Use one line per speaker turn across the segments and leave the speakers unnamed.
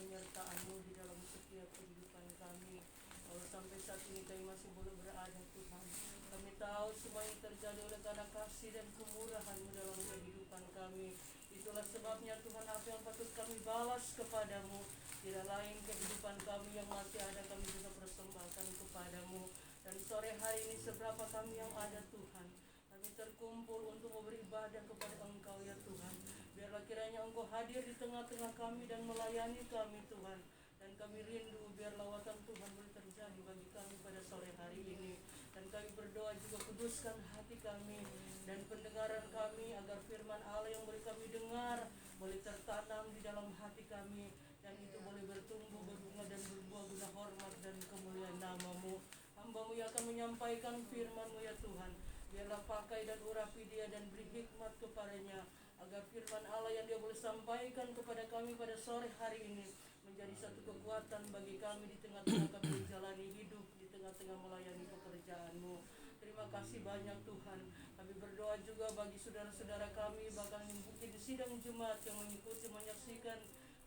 penyertaan-Mu di dalam setiap kehidupan kami. Kalau sampai saat ini kami masih boleh berada Tuhan, kami tahu semua yang terjadi oleh karena kasih dan kemurahan-Mu dalam kehidupan kami. Itulah sebabnya Tuhan, apa yang patut kami balas kepadamu, tidak lain kehidupan kami yang masih ada kami juga persembahkan kepadamu. Dan sore hari ini seberapa kami yang ada Tuhan, kami terkumpul untuk beribadah kepada Engkau ya Tuhan. Biarlah kiranya Engkau hadir di tengah-tengah kami dan melayani kami Tuhan. Dan kami rindu biar lawatan Tuhan boleh terjadi bagi kami pada sore hari ini. Dan kami berdoa juga kuduskan hati kami dan pendengaran kami, agar firman Allah yang boleh kami dengar boleh tertanam di dalam hati kami, dan itu boleh bertumbuh, berbunga dan berbuah guna hormat dan kemuliaan nama-Mu. Hamba-Mu yang akan menyampaikan firman-Mu ya Tuhan, biarlah pakai dan urapi dia dan beri hikmat kepadanya, agar firman Allah yang dia boleh sampaikan kepada kami pada sore hari ini menjadi satu kekuatan bagi kami di tengah-tengah kami menjalani hidup, di tengah-tengah melayani pekerjaan-Mu. Terima kasih banyak Tuhan. Kami berdoa juga bagi saudara-saudara kami, bahkan mungkin di sidang Jumat yang mengikuti, menyaksikan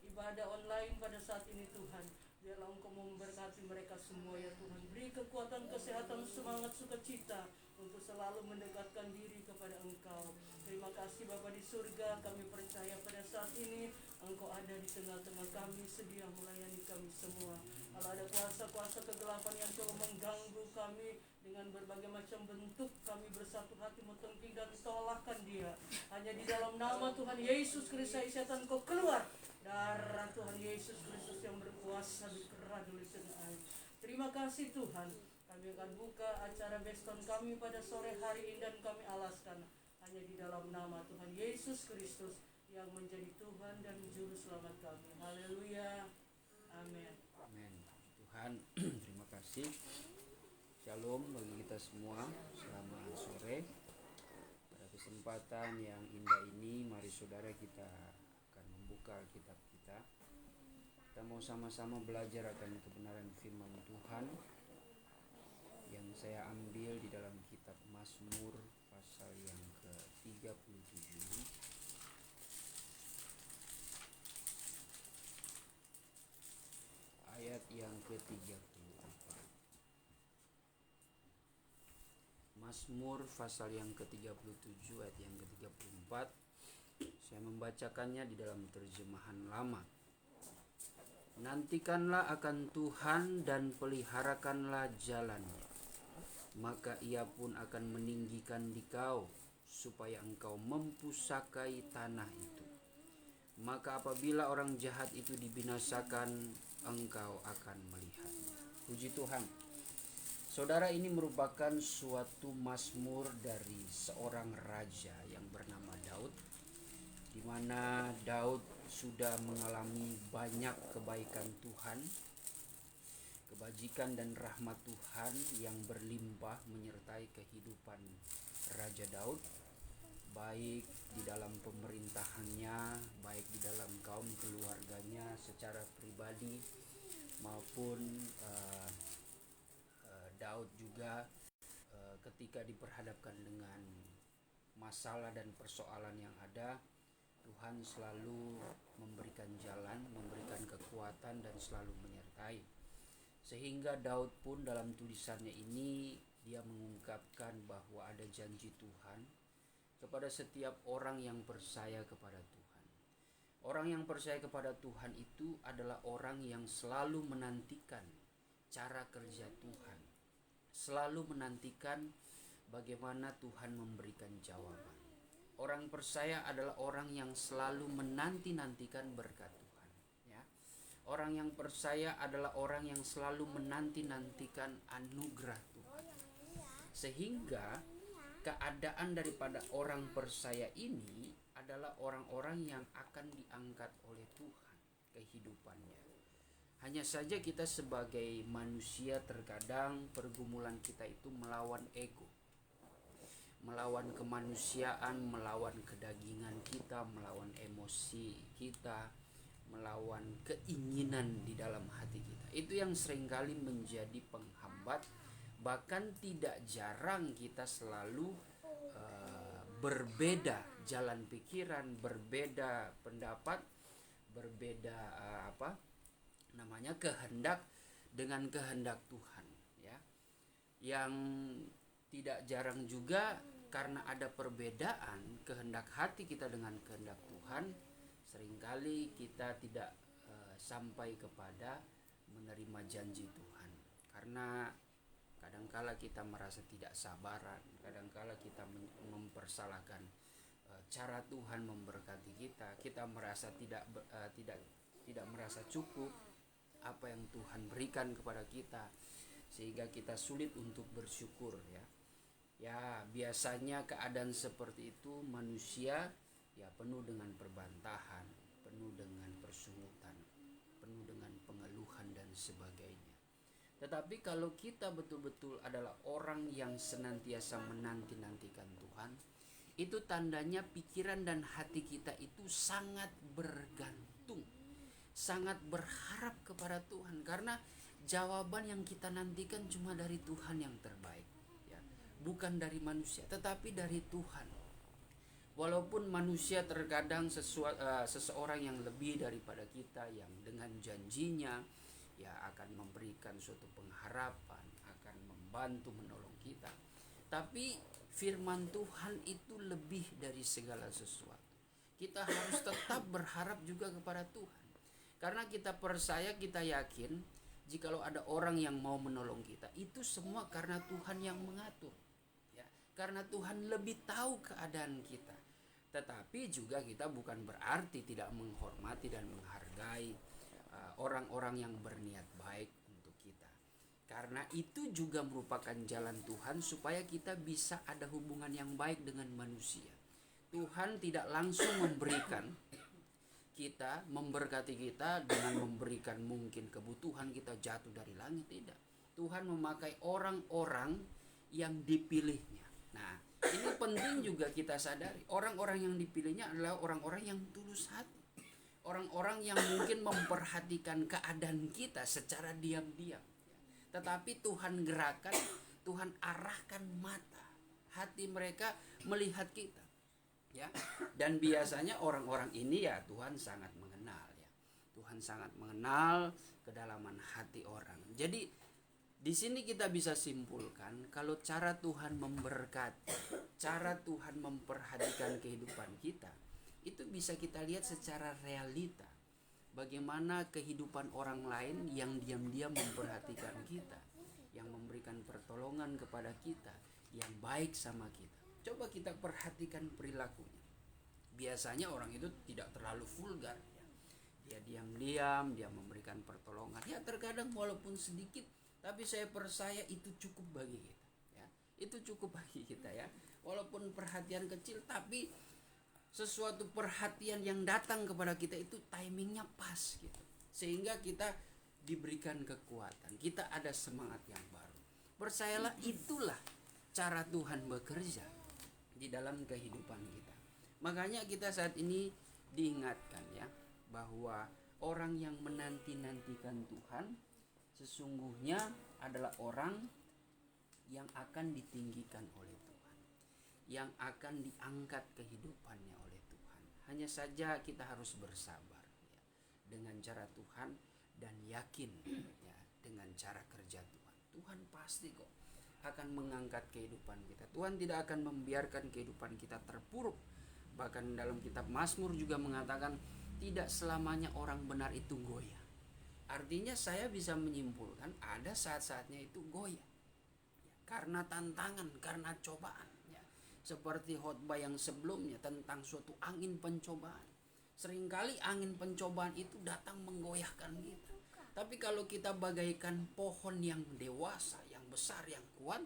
ibadah online pada saat ini Tuhan. Biarlah Engkau memberkati mereka semua ya Tuhan. Beri kekuatan, kesehatan, semangat, sukacita untuk selalu mendekatkan diri kepada Engkau. Terima kasih Bapa di surga, kami percaya pada saat ini Engkau ada di tengah-tengah kami, sedia melayani kami semua. Kalau ada kuasa-kuasa kegelapan yang coba mengganggu kami dengan berbagai macam bentuk, kami bersatu hati mentengking dan tolakkan dia. Hanya di dalam nama Tuhan Yesus Kristus, setan kau keluar. Darah Tuhan Yesus Kristus yang berkuasa dikerah di lisan. Terima kasih Tuhan. Kami akan buka acara beston kami pada sore hari ini dan kami alaskan hanya di dalam nama Tuhan Yesus Kristus yang menjadi Tuhan dan Juru Selamat kami. Haleluya. Amin.
Amin. Tuhan, terima kasih. Shalom bagi kita semua. Selamat sore. Pada kesempatan yang indah ini, mari saudara kita akan membuka Alkitab kita. Kita mau sama-sama belajar akan kebenaran firman Tuhan yang saya ambil di dalam kitab Mazmur pasal yang ke-37 ayat yang ke-34. Mazmur pasal yang ke-37 ayat yang ke-34. Saya membacakannya di dalam terjemahan lama. Nantikanlah akan Tuhan dan peliharakanlah jalannya, maka ia pun akan meninggikan dikau, supaya engkau mempusakai tanah itu. Maka apabila orang jahat itu dibinasakan, engkau akan melihatnya. Puji Tuhan. Saudara, ini merupakan suatu mazmur dari seorang raja yang bernama Daud, di mana Daud sudah mengalami banyak kebaikan Tuhan, kebajikan dan rahmat Tuhan yang berlimpah menyertai kehidupan Raja Daud, baik di dalam pemerintahannya, baik di dalam kaum keluarganya secara pribadi, maupun Daud juga ketika diperhadapkan dengan masalah dan persoalan yang ada, Tuhan selalu memberikan jalan, memberikan kekuatan dan selalu menyertai. Sehingga Daud pun dalam tulisannya ini dia mengungkapkan bahwa ada janji Tuhan kepada setiap orang yang percaya kepada Tuhan. Orang yang percaya kepada Tuhan itu adalah orang yang selalu menantikan cara kerja Tuhan, selalu menantikan bagaimana Tuhan memberikan jawaban. Orang percaya adalah orang yang selalu menanti-nantikan berkat Tuhan, ya. Orang yang percaya adalah orang yang selalu menanti-nantikan anugerah Tuhan. Sehingga keadaan daripada orang percaya ini adalah orang-orang yang akan diangkat oleh Tuhan kehidupannya. Hanya saja kita sebagai manusia terkadang pergumulan kita itu melawan ego, melawan kemanusiaan, melawan kedagingan kita, melawan emosi kita, melawan keinginan di dalam hati kita. Itu yang seringkali menjadi penghambat. Bahkan tidak jarang kita selalu berbeda jalan pikiran, berbeda pendapat, berbeda namanya kehendak dengan kehendak Tuhan, ya. Yang tidak jarang juga karena ada perbedaan kehendak hati kita dengan kehendak Tuhan, seringkali kita tidak sampai kepada menerima janji Tuhan. Karena kadangkala kita merasa tidak sabaran, kadangkala kita mempersalahkan cara Tuhan memberkati kita. Kita merasa tidak merasa cukup apa yang Tuhan berikan kepada kita, sehingga kita sulit untuk bersyukur, ya. Ya, biasanya keadaan seperti itu manusia ya penuh dengan perbantahan, penuh dengan persungutan, penuh dengan pengeluhan dan sebagainya. Tetapi kalau kita betul-betul adalah orang yang senantiasa menanti-nantikan Tuhan, itu tandanya pikiran dan hati kita itu sangat bergantung, sangat berharap kepada Tuhan, karena jawaban yang kita nantikan cuma dari Tuhan yang terbaik, ya. Bukan dari manusia, tetapi dari Tuhan. Walaupun manusia terkadang seseorang yang lebih daripada kita, yang dengan janjinya ya akan memberikan suatu pengharapan, akan membantu menolong kita, tapi firman Tuhan itu lebih dari segala sesuatu. Kita harus tetap berharap juga kepada Tuhan, karena kita percaya, kita yakin jikalau ada orang yang mau menolong kita, itu semua karena Tuhan yang mengatur, ya. Karena Tuhan lebih tahu keadaan kita. Tetapi juga kita bukan berarti tidak menghormati dan menghargai orang-orang yang berniat baik untuk kita, karena itu juga merupakan jalan Tuhan supaya kita bisa ada hubungan yang baik dengan manusia. Tuhan tidak langsung memberikan kita, memberkati kita dengan memberikan mungkin kebutuhan kita jatuh dari langit, tidak. Tuhan memakai orang-orang yang dipilihnya. Nah, ini penting juga kita sadari, orang-orang yang dipilihnya adalah orang-orang yang tulus hati, orang-orang yang mungkin memperhatikan keadaan kita secara diam-diam, tetapi Tuhan gerakan, Tuhan arahkan mata hati mereka melihat kita, ya. Dan biasanya orang-orang ini ya Tuhan sangat mengenal, ya. Tuhan sangat mengenal kedalaman hati orang. Jadi di sini kita bisa simpulkan kalau cara Tuhan memberkati, cara Tuhan memperhatikan kehidupan kita, itu bisa kita lihat secara realita. Bagaimana kehidupan orang lain yang diam-diam memperhatikan kita, yang memberikan pertolongan kepada kita, yang baik sama kita. Coba kita perhatikan perilakunya. Biasanya orang itu tidak terlalu vulgar, ya. Dia diam-diam, dia memberikan pertolongan. Ya terkadang walaupun sedikit, tapi saya percaya itu cukup bagi kita, ya. Itu cukup bagi kita, ya. Walaupun perhatian kecil, tapi sesuatu perhatian yang datang kepada kita itu timingnya pas gitu, sehingga kita diberikan kekuatan, kita ada semangat yang baru. Percayalah, itulah cara Tuhan bekerja di dalam kehidupan kita. Makanya kita saat ini diingatkan, ya, bahwa orang yang menanti-nantikan Tuhan sesungguhnya adalah orang yang akan ditinggikan oleh Tuhan, yang akan diangkat kehidupannya oleh Tuhan. Hanya saja kita harus bersabar, ya, dengan cara Tuhan, dan yakin, ya, dengan cara kerja Tuhan. Tuhan pasti kok akan mengangkat kehidupan kita. Tuhan tidak akan membiarkan kehidupan kita terpuruk. Bahkan dalam kitab Mazmur juga mengatakan tidak selamanya orang benar itu goyah. Artinya saya bisa menyimpulkan ada saat-saatnya itu goyah, ya, karena tantangan, karena cobaan, ya. Seperti khotbah yang sebelumnya tentang suatu angin pencobaan. Seringkali angin pencobaan itu datang menggoyahkan kita. Tapi kalau kita bagaikan pohon yang dewasa, yang besar, yang kuat,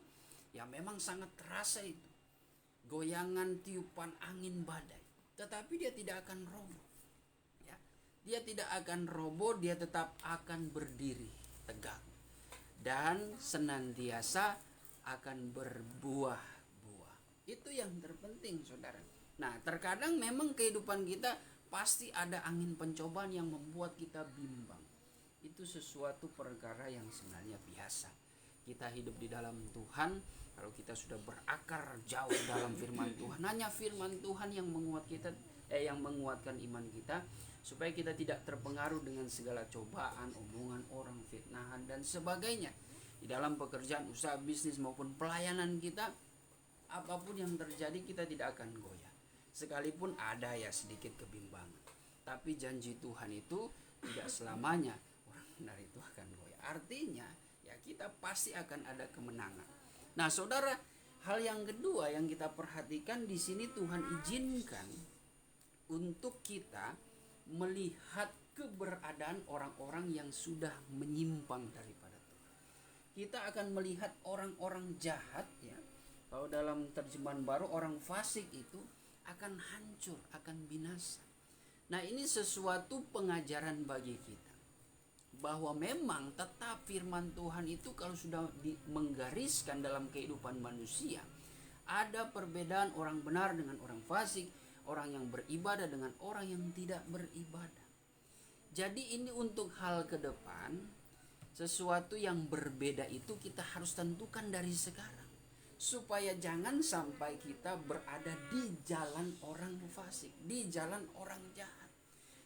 ya memang sangat terasa itu goyangan tiupan angin badai. Tetapi dia tidak akan roboh. Dia tidak akan roboh, dia tetap akan berdiri tegak dan senantiasa akan berbuah-buah. Itu yang terpenting, saudara. Nah, terkadang memang kehidupan kita pasti ada angin pencobaan yang membuat kita bimbang. Itu sesuatu perkara yang sebenarnya biasa. Kita hidup di dalam Tuhan, kalau kita sudah berakar jauh dalam firman Tuhan, hanya firman Tuhan yang menguatkan iman kita, supaya kita tidak terpengaruh dengan segala cobaan, omongan orang, fitnahan dan sebagainya. Di dalam pekerjaan, usaha, bisnis maupun pelayanan kita, apapun yang terjadi kita tidak akan goyah. Sekalipun ada ya sedikit kebimbangan, tapi janji Tuhan itu tidak selamanya orang benar itu akan goyah. Artinya ya kita pasti akan ada kemenangan. Nah saudara, hal yang kedua yang kita perhatikan di sini, Tuhan izinkan untuk kita melihat keberadaan orang-orang yang sudah menyimpang daripada Tuhan. Kita akan melihat orang-orang jahat ya. Kalau dalam terjemahan baru, orang fasik itu akan hancur, akan binasa. Nah ini sesuatu pengajaran bagi kita, bahwa memang tetap firman Tuhan itu kalau sudah menggariskan dalam kehidupan manusia, ada perbedaan orang benar dengan orang fasik, orang yang beribadah dengan orang yang tidak beribadah. Jadi ini untuk hal ke depan, sesuatu yang berbeda itu kita harus tentukan dari sekarang, supaya jangan sampai kita berada di jalan orang fasik, di jalan orang jahat.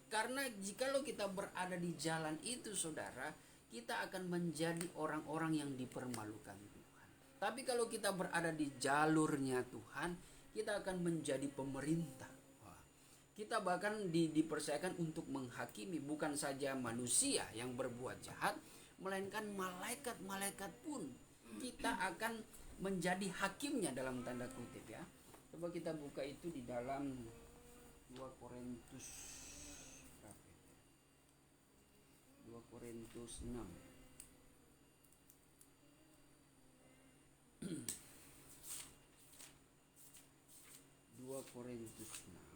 Karena jikalau kita berada di jalan itu saudara, kita akan menjadi orang-orang yang dipermalukan Tuhan. Tapi kalau kita berada di jalurnya Tuhan, kita akan menjadi pemerintah. Kita bahkan dipercayakan untuk menghakimi bukan saja manusia yang berbuat jahat, melainkan malaikat-malaikat pun kita akan menjadi hakimnya dalam tanda kutip ya. Coba kita buka itu di dalam 2 Korintus 2 Korintus 6. 2 Korintus 6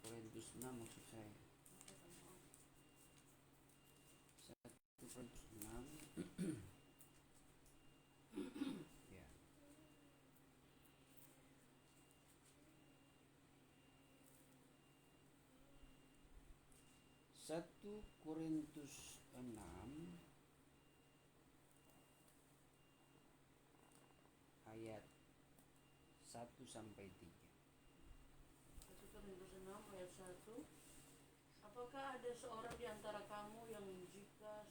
Korintus 6 maksud saya. 1 Korintus 6 ya. 1 Korintus 6 ayat 1 sampai 3.
1 Korintus 6 ayat 1. Apakah ada seorang di antara kamu yang jika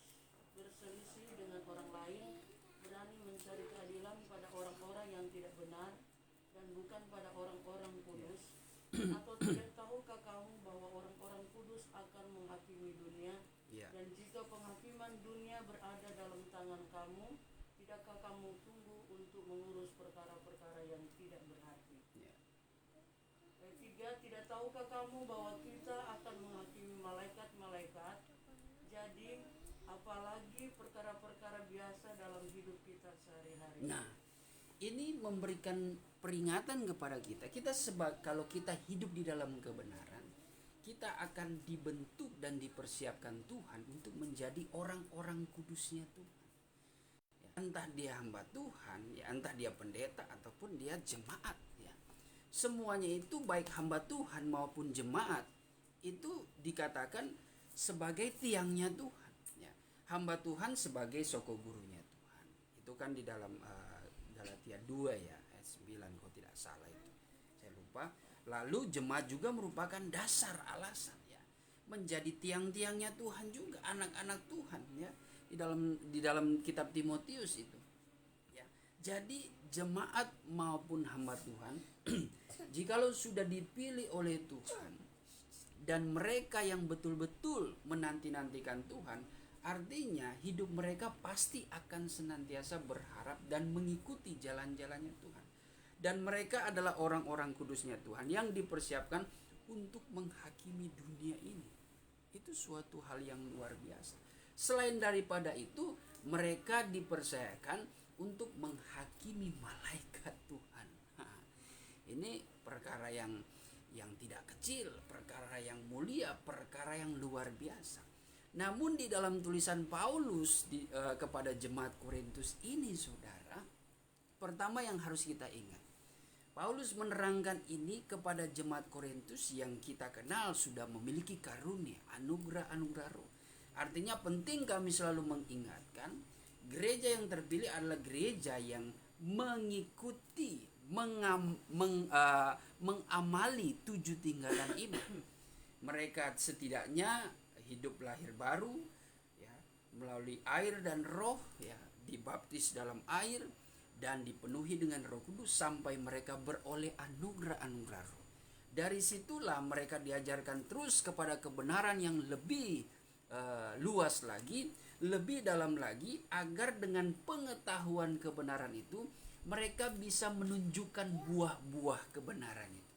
berselisih dengan orang lain berani mencari keadilan pada orang-orang yang tidak benar dan bukan pada orang-orang kudus? Atau tidak tahukah kamu bahwa orang-orang kudus akan menghakimi dunia? Dan jika penghakiman dunia berada dalam tangan kamu, tidakkah kamu tunggu untuk mengurus perkara-perkara yang tidak berarti? Ayat 3, tidak tahukah kamu bahwa kita akan menghakimi malaikat-malaikat? Jadi apalagi perkara-perkara biasa dalam hidup kita sehari-hari.
Nah, ini memberikan peringatan kepada kita. Kalau kita hidup di dalam kebenaran, kita akan dibentuk dan dipersiapkan Tuhan untuk menjadi orang-orang kudusnya Tuhan. Ya, entah dia hamba Tuhan, ya entah dia pendeta ataupun dia jemaat. Ya. Semuanya itu baik hamba Tuhan maupun jemaat itu dikatakan sebagai tiangnya Tuhan. Ya. Hamba Tuhan sebagai soko gurunya Tuhan. Itu kan di dalam Galatia 2 ya ayat 9 kalau tidak salah itu. Saya lupa. Lalu jemaat juga merupakan dasar alasan ya. Menjadi tiang-tiangnya Tuhan juga, anak-anak Tuhan ya. Di dalam kitab Timotius itu. Ya. Jadi jemaat maupun hamba Tuhan jikalau sudah dipilih oleh Tuhan dan mereka yang betul-betul menanti-nantikan Tuhan, artinya hidup mereka pasti akan senantiasa berharap dan mengikuti jalan-jalannya Tuhan. Dan mereka adalah orang-orang kudusnya Tuhan yang dipersiapkan untuk menghakimi dunia ini. Itu suatu hal yang luar biasa. Selain daripada itu, mereka dipercayakan untuk menghakimi malaikat Tuhan. Ini perkara yang yang tidak kecil, perkara yang mulia, perkara yang luar biasa. Namun di dalam tulisan Paulus kepada jemaat Korintus ini, saudara, pertama yang harus kita ingat, Paulus menerangkan ini kepada jemaat Korintus yang kita kenal sudah memiliki karunia, anugerah-anugerah roh. Artinya penting kami selalu mengingatkan, gereja yang terpilih adalah gereja yang mengikuti, mengamali 7 tingkatan iman. Mereka setidaknya hidup lahir baru, ya, melalui air dan roh, ya, dibaptis dalam air dan dipenuhi dengan Roh Kudus sampai mereka beroleh anugerah-anugerah roh. Dari situlah mereka diajarkan terus kepada kebenaran yang lebih luas lagi, lebih dalam lagi, agar dengan pengetahuan kebenaran itu mereka bisa menunjukkan buah-buah kebenaran itu.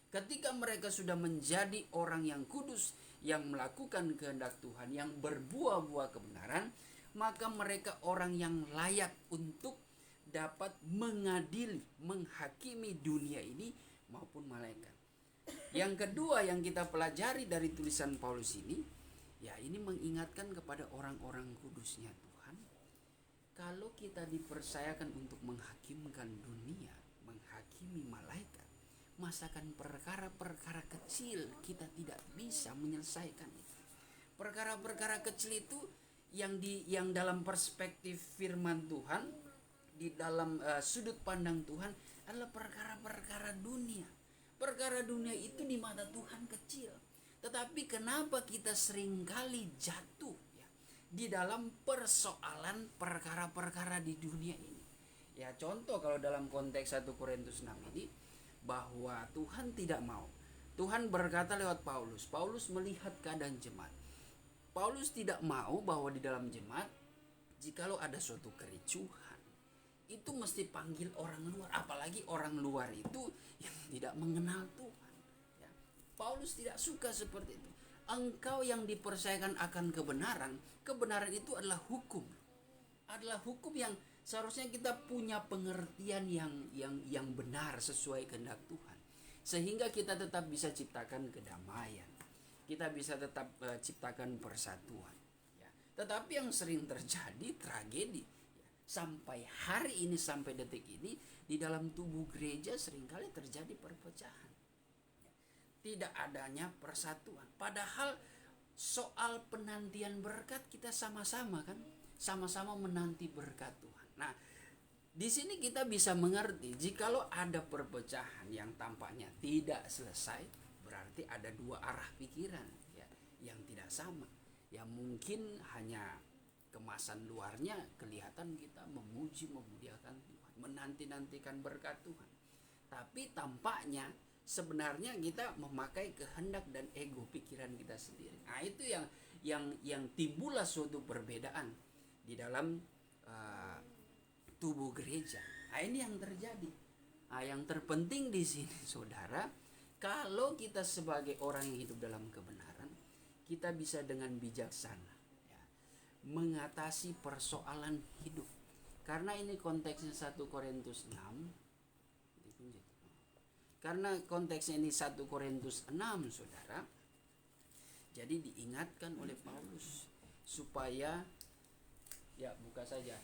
Ketika mereka sudah menjadi orang yang kudus, yang melakukan kehendak Tuhan, yang berbuah-buah kebenaran, maka mereka orang yang layak untuk dapat mengadili, menghakimi dunia ini maupun malaikat. Yang kedua yang kita pelajari dari tulisan Paulus ini, ya, ini mengingatkan kepada orang-orang kudusnya Tuhan, kalau kita dipercayakan untuk menghakimkan dunia, menghakimi malaikat, masakan perkara-perkara kecil kita tidak bisa menyelesaikan itu. Perkara-perkara kecil itu yang dalam perspektif firman Tuhan, di dalam sudut pandang Tuhan adalah perkara-perkara dunia. Perkara dunia itu di mata Tuhan kecil. Tetapi kenapa kita seringkali jatuh, ya, di dalam persoalan perkara-perkara di dunia ini? Ya, contoh kalau dalam konteks 1 Korintus 6 ini, bahwa Tuhan tidak mau. Tuhan berkata lewat Paulus. Paulus melihat keadaan jemaat. Paulus tidak mau bahwa di dalam jemaat, jikalau ada suatu kericuhan, itu mesti panggil orang luar. Apalagi orang luar itu yang tidak mengenal Tuhan, ya. Paulus tidak suka seperti itu. Engkau yang dipercayakan akan kebenaran, kebenaran itu adalah hukum. Adalah hukum yang seharusnya kita punya pengertian yang benar sesuai kehendak Tuhan, sehingga kita tetap bisa ciptakan kedamaian, kita bisa tetap ciptakan persatuan, ya. Tetapi yang sering terjadi tragedi, ya, sampai hari ini, sampai detik ini, di dalam tubuh gereja seringkali terjadi perpecahan, ya. Tidak adanya persatuan. Padahal soal penantian berkat kita sama-sama kan, sama-sama menanti berkat Tuhan. Nah, di sini kita bisa mengerti, jikalau ada perpecahan yang tampaknya tidak selesai, berarti ada dua arah pikiran, ya, yang tidak sama. Ya, mungkin hanya kemasan luarnya kelihatan kita memuji, memuliakan Tuhan, menanti-nantikan berkat Tuhan. Tapi tampaknya sebenarnya kita memakai kehendak dan ego pikiran kita sendiri. Nah, itu yang timbullah suatu perbedaan di dalam tubuh gereja. Nah, ini yang terjadi. Nah, yang terpenting di sini, saudara, kalau kita sebagai orang yang hidup dalam kebenaran, kita bisa dengan bijaksana, ya, mengatasi persoalan hidup. Karena ini konteksnya 1 Korintus 6. Karena konteksnya ini 1 Korintus 6, saudara. Jadi diingatkan oleh Paulus supaya, ya, buka saja.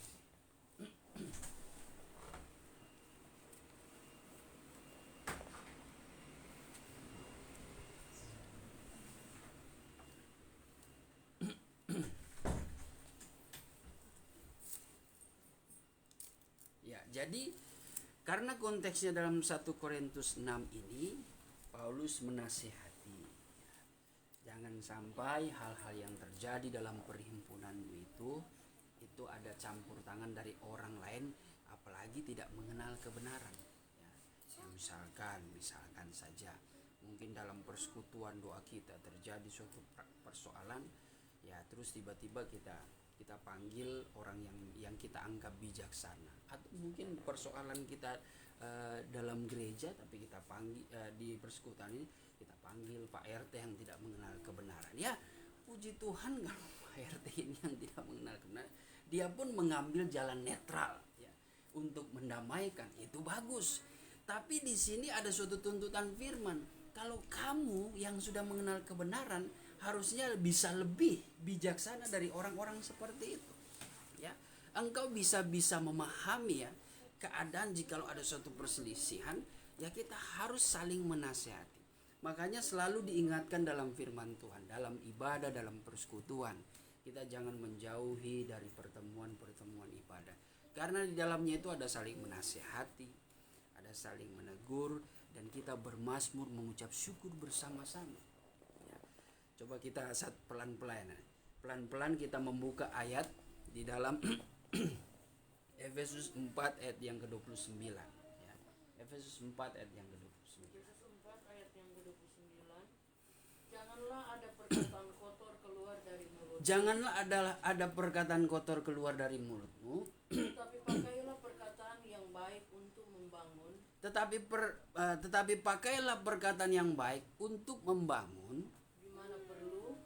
Ya, jadi karena konteksnya dalam 1 Korintus 6 ini, Paulus menasihati, ya, jangan sampai hal-hal yang terjadi dalam perhimpunan itu ada campur tangan dari orang lain, apalagi tidak mengenal kebenaran, ya. Misalkan saja mungkin dalam persekutuan doa kita terjadi suatu persoalan, ya, terus tiba-tiba kita panggil orang yang kita anggap bijaksana, atau mungkin persoalan kita dalam gereja, tapi kita panggil di persekutuan ini kita panggil Pak RT yang tidak mengenal kebenaran. Ya, puji Tuhan kalau Pak RT ini yang tidak mengenal kebenaran, dia pun mengambil jalan netral, ya, untuk mendamaikan, itu bagus. Tapi di sini ada suatu tuntutan firman, kalau kamu yang sudah mengenal kebenaran harusnya bisa lebih bijaksana dari orang-orang seperti itu. Ya, engkau bisa memahami ya keadaan jikalau ada suatu perselisihan, ya kita harus saling menasihati. Makanya selalu diingatkan dalam firman Tuhan, dalam ibadah, dalam persekutuan, kita jangan menjauhi dari pertemuan-pertemuan ibadah. Karena di dalamnya itu ada saling menasihati, ada saling menegur, dan kita bermazmur mengucap syukur bersama-sama. Ya. Coba kita pelan-pelan kita membuka ayat di dalam Efesus 4 ayat yang ke-29. Ya. Efesus 4 ayat yang ke-29.
Efesus 4 ayat yang ke-29. Janganlah ada perkataan kotor keluar dari mulut.
Janganlah ada perkataan kotor keluar dari mulutmu.
Tetapi pakailah perkataan yang baik untuk membangun.
Tetapi pakailah perkataan yang baik untuk membangun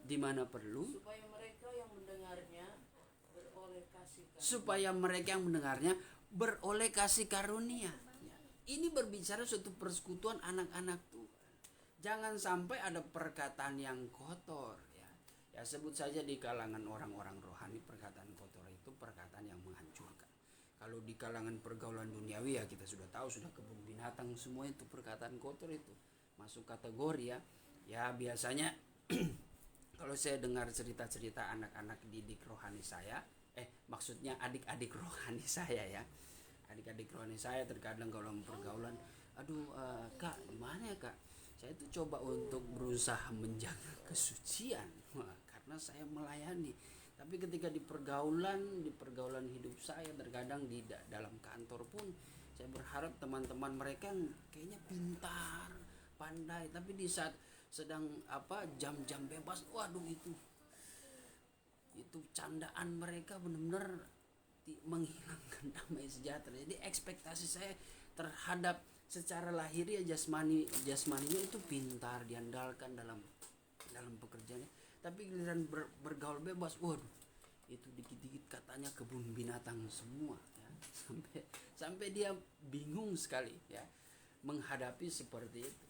Di mana perlu.
supaya mereka yang mendengarnya beroleh kasih karunia. Ya. Ini berbicara suatu persekutuan anak-anak Tuhan. Jangan sampai ada perkataan yang kotor. Ya sebut saja di kalangan orang-orang rohani, perkataan kotor itu perkataan yang menghancurkan. Kalau di kalangan pergaulan duniawi ya kita sudah tahu, sudah kebun binatang semua itu perkataan kotor itu masuk kategori ya. Ya biasanya kalau saya dengar cerita-cerita anak-anak didik rohani saya, maksudnya adik-adik rohani saya ya. Adik-adik rohani saya terkadang kalau pergaulan, kak gimana ya kak? Saya itu coba untuk berusaha menjaga kesucian, karena saya melayani. Tapi ketika di pergaulan hidup saya, terkadang di dalam kantor pun saya berharap teman-teman mereka kayaknya pintar, pandai, tapi di saat sedang jam-jam bebas, waduh itu candaan mereka benar-benar menghilangkan damai sejahtera. Jadi ekspektasi saya terhadap secara lahiriah jasmaninya itu pintar, diandalkan dalam pekerjaannya. Tapi giliran bergaul bebas, waduh, itu dikit-dikit katanya kebun binatang semua ya. Sampai dia bingung sekali ya menghadapi seperti itu.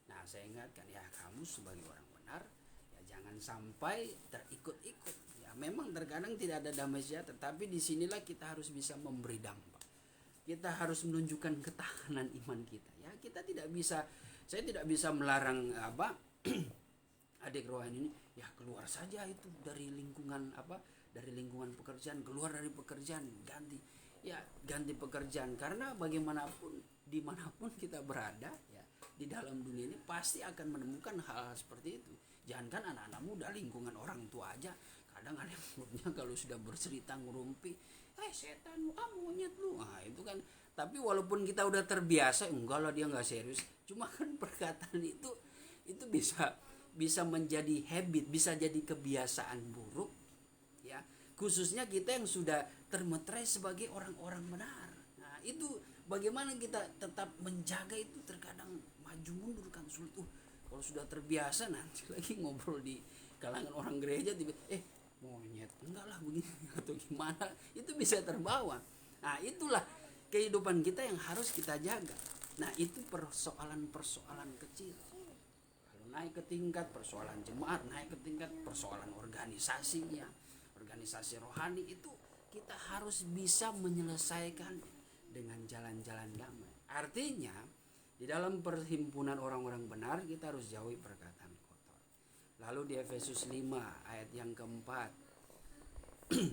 Nah, saya ingatkan ya, kamu sebagai orang benar ya jangan sampai terikut-ikut. Ya memang terkadang tidak ada damai sejahtera, tapi disinilah kita harus bisa memberi dampak. Kita harus menunjukkan ketahanan iman kita. Ya, saya tidak bisa melarang adik rohani ini ya keluar saja itu dari lingkungan pekerjaan, keluar dari pekerjaan, ganti pekerjaan, karena bagaimanapun dimanapun kita berada ya di dalam dunia ini pasti akan menemukan hal seperti itu. Jangankan anak-anak muda, lingkungan orang tua aja kadang ada mulutnya kalau sudah bercerita ngurumpi, setan lu, monyet lu, itu kan. Tapi walaupun kita udah terbiasa, enggak lah dia nggak serius, cuma kan perkataan itu bisa menjadi habit, bisa jadi kebiasaan buruk ya, khususnya kita yang sudah termeterai sebagai orang-orang benar. Nah itu bagaimana kita tetap menjaga itu, terkadang maju mundur kan sulit. Kalau sudah terbiasa nanti lagi ngobrol di kalangan orang gereja tiba monyet enggak lah begini atau gimana, itu bisa terbawa. Nah itulah kehidupan kita yang harus kita jaga. Nah itu persoalan kecil. Naik ke tingkat persoalan jemaat, naik ke tingkat persoalan organisasinya, organisasi rohani, itu kita harus bisa menyelesaikan dengan jalan-jalan damai. Artinya di dalam perhimpunan orang-orang benar kita harus jauhi perkataan kotor. Lalu di Efesus 5 ayat yang keempat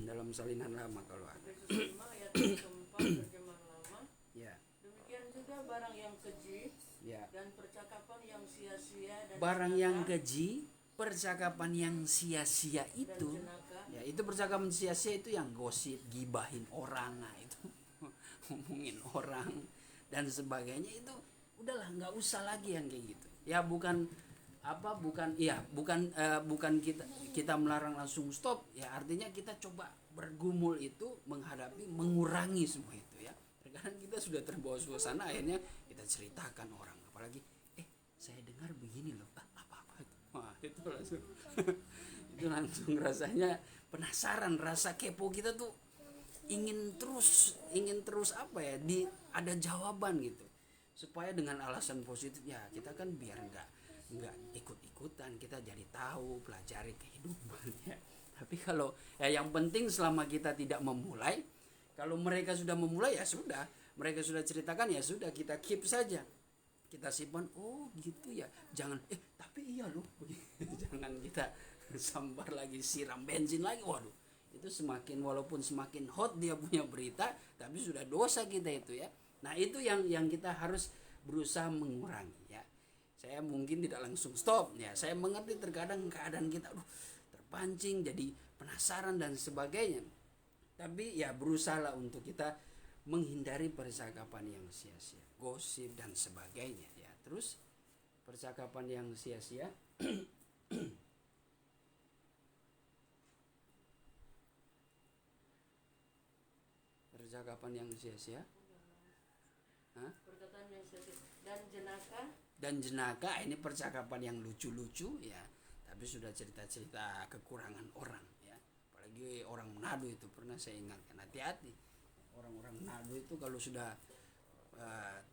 dalam salinan lama kalau ada.
Efesus 5 ayat yang keempat terjemahan lama.
Ya.
Demikian juga barang yang keji
Ya.
dan percakapan yang sia-sia dan
barang
jenaka,
yang keji, percakapan yang sia-sia itu ya, itu percakapan sia-sia itu yang gosip, gibahin orang, itu ngomongin orang dan sebagainya, itu udahlah nggak usah lagi yang kayak gitu ya. Bukan kita melarang langsung stop ya, artinya kita coba bergumul itu menghadapi, mengurangi semua itu ya. Terkadang kita sudah terbawa suasana, akhirnya kita ceritakan orang, apalagi saya dengar begini loh, apa itu, itu langsung itu langsung rasanya penasaran, rasa kepo kita tuh ingin terus ada jawaban gitu, supaya dengan alasan positif ya kita kan biar nggak nggak ikut-ikutan, kita jadi tahu, pelajari kehidupan ya. Tapi kalau yang penting selama kita tidak memulai, kalau mereka sudah memulai ya sudah, mereka sudah ceritakan ya sudah, kita keep saja, kita simpan. Oh gitu ya, jangan tapi iya loh jangan kita sambar lagi, siram bensin lagi, waduh itu semakin, walaupun semakin hot dia punya berita, tapi sudah dosa kita itu ya. Nah itu yang kita harus berusaha mengurangi ya. Saya mungkin tidak langsung stop ya, saya mengerti terkadang keadaan kita terpancing jadi penasaran dan sebagainya, tapi ya berusahalah untuk kita menghindari percakapan yang sia-sia, gosip dan sebagainya ya. Terus percakapan yang sia-sia percakapan yang sia-sia
Perkataan yang sia-sia dan
jenaka, ini percakapan yang lucu-lucu ya, tapi sudah cerita-cerita kekurangan orang ya. Apalagi orang Manado itu pernah saya ingatkan, hati-hati orang-orang Manado itu kalau sudah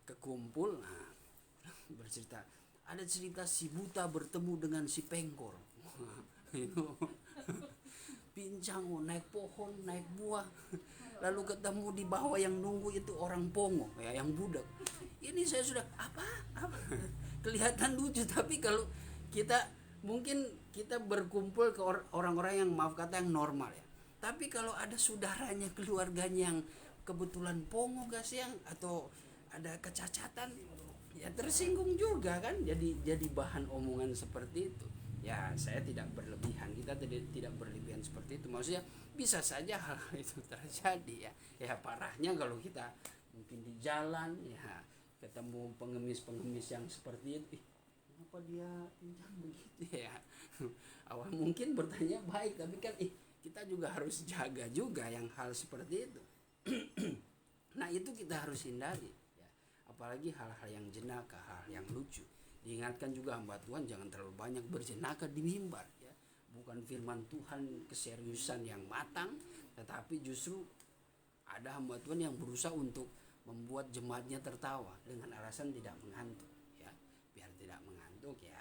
kekumpul, nah bercerita, ada cerita si buta bertemu dengan si pengkor itu pincang, naik pohon, naik buah, lalu ketemu di bawah yang nunggu itu orang pongo ya, yang budak. Ini saya sudah apa kelihatan lucu, tapi kalau kita mungkin kita berkumpul ke orang-orang yang maaf kata yang normal ya, tapi kalau ada saudaranya, keluarganya yang kebetulan pongo yang atau ada kecacatan ya, tersinggung juga kan, jadi bahan omongan seperti itu ya. Saya tidak berlebihan, kita tidak berlebihan seperti itu, maksudnya bisa saja hal itu terjadi ya. Parahnya kalau kita mungkin di jalan ya ketemu pengemis yang seperti itu, kenapa dia pincang begitu ya. Awal mungkin bertanya baik, tapi kan kita juga harus jaga juga yang hal seperti itu. Nah itu kita harus hindari ya. Apalagi hal-hal yang jenaka, hal yang lucu. Diingatkan juga hamba Tuhan jangan terlalu banyak berjenaka di mimbar ya. Bukan firman Tuhan keseriusan yang matang, tetapi justru ada hamba Tuhan yang berusaha untuk membuat jemaatnya tertawa dengan alasan tidak mengantuk ya. Biar tidak mengantuk ya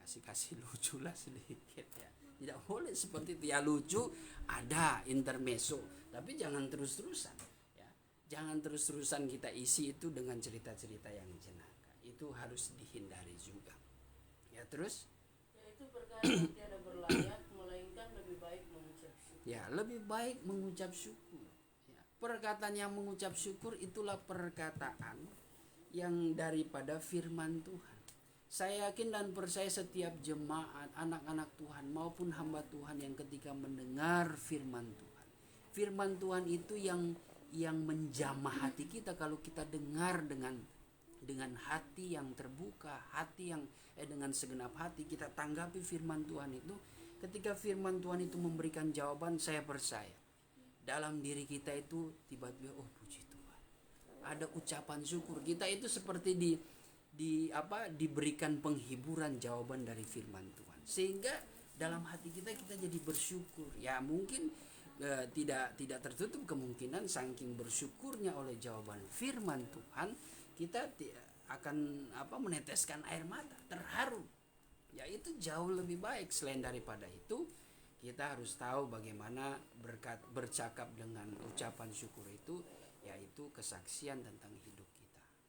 kasih lucu lah sedikit ya. Tidak boleh seperti itu ya, lucu ada intermezzo, tapi jangan terus-terusan ya. Jangan terus-terusan kita isi itu dengan cerita-cerita yang jenaka, itu harus dihindari juga ya. Terus
yaitu perkara yang tiada berlayak, melainkan lebih baik mengucap syukur.
Ya lebih baik mengucap syukur ya. Perkataan yang mengucap syukur itulah perkataan yang daripada firman Tuhan. Saya yakin dan percaya setiap jemaat, anak-anak Tuhan maupun hamba Tuhan yang ketika mendengar firman Tuhan itu yang menjamah hati kita. Kalau kita dengar dengan hati yang terbuka, hati yang dengan segenap hati kita tanggapi firman Tuhan itu, ketika firman Tuhan itu memberikan jawaban, saya percaya dalam diri kita itu tiba-tiba puji Tuhan, ada ucapan syukur. Kita itu seperti diberikan penghiburan jawaban dari firman Tuhan, sehingga dalam hati kita jadi bersyukur ya. Mungkin tidak tertutup kemungkinan saking bersyukurnya oleh jawaban firman Tuhan, kita akan meneteskan air mata, terharu ya. Itu jauh lebih baik. Selain daripada itu, kita harus tahu bagaimana bercakap dengan ucapan syukur itu, yaitu kesaksian tentang hidup kita ya.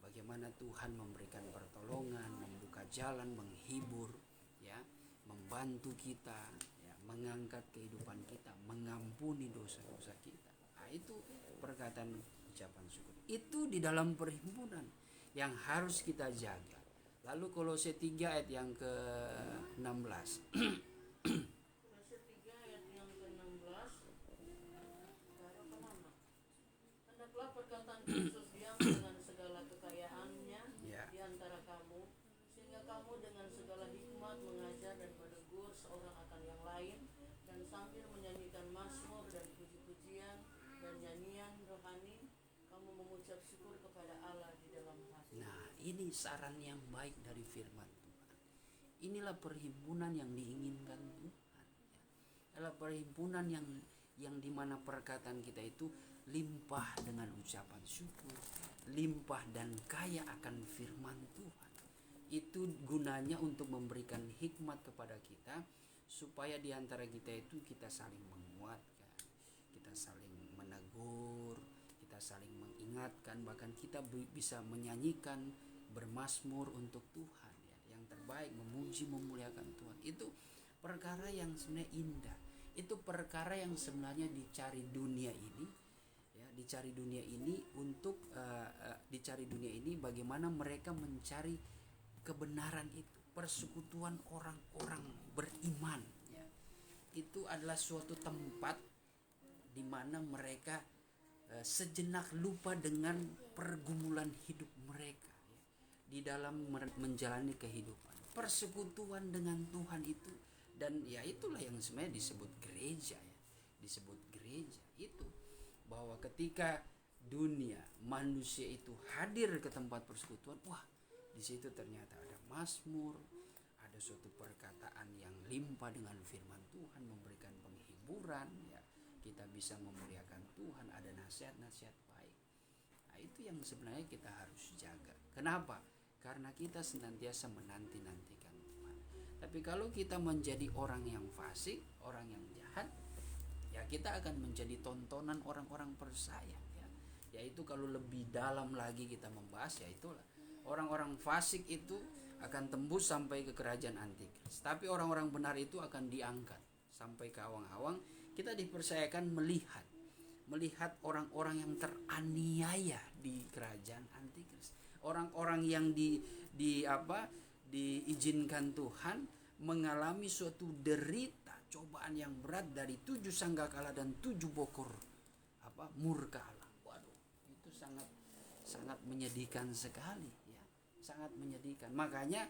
Bagaimana Tuhan memberikan pertolongan, membuka jalan, menghibur ya, membantu kita ya, mengangkat kehidupan kita, mengampuni dosa-dosa kita. Nah, itu perkataan ucapan syukur. Itu di dalam perhimpunan yang harus kita jaga. Lalu Kolose 3 ayat yang ke-16.
Kolose 3 ayat yang ke-16. Hendaklah perkataan Kristus diam dengan segala kekayaannya di antara kamu, sehingga kamu dengan segala hikmat mengajar dan menegur seorang akan yang lain, dan sambil menyanyikan mazmur dan puji-pujian dan nyanyian rohani, kamu mengucap syukur kepada Allah di dalam hati.
Nah, ini saran yang baik dari firman Tuhan. Inilah perhimpunan yang diinginkan Tuhan ya. Adalah perhimpunan yang dimana perkataan kita itu limpah dengan ucapan syukur, limpah dan kaya akan firman Tuhan. Itu gunanya untuk memberikan hikmat kepada kita, supaya di antara kita itu kita saling menguatkan, kita saling menegur, kita saling mengingatkan, bahkan kita bisa menyanyikan bermazmur untuk Tuhan, ya, yang terbaik, memuji memuliakan Tuhan. Itu perkara yang sebenarnya indah. Itu perkara yang sebenarnya dicari dunia ini, ya, dicari dunia ini untuk dicari dunia ini bagaimana mereka mencari kebenaran itu, persekutuan orang-orang beriman, ya. Itu adalah suatu tempat di mana mereka sejenak lupa dengan pergumulan hidup mereka, ya, di dalam menjalani kehidupan, persekutuan dengan Tuhan itu. Dan ya itulah yang sebenarnya disebut gereja, ya, disebut gereja itu, bahwa ketika dunia manusia itu hadir ke tempat persekutuan, wah, di situ ternyata ada mazmur, ada suatu perkataan yang limpah dengan firman Tuhan, memberikan penghiburan, ya, kita bisa memuliakan Tuhan, ada nasihat-nasihat baik. Nah, itu yang sebenarnya kita harus jaga. Kenapa? Karena kita senantiasa menanti-nantikan Tuhan. Tapi kalau kita menjadi orang yang fasik, orang yang jahat, ya kita akan menjadi tontonan orang-orang persayang, ya. Yaitu kalau lebih dalam lagi kita membahas, ya itulah orang-orang fasik itu akan tembus sampai ke kerajaan antikris. Tapi orang-orang benar itu akan diangkat sampai ke awang-awang. Kita dipercayakan melihat orang-orang yang teraniaya di kerajaan antikris. Orang-orang yang diizinkan Tuhan mengalami suatu derita, cobaan yang berat dari 7 sanggakala dan 7 bokor murka Allah. Waduh, itu sangat menyedihkan sekali, ya. Sangat menyedihkan. Makanya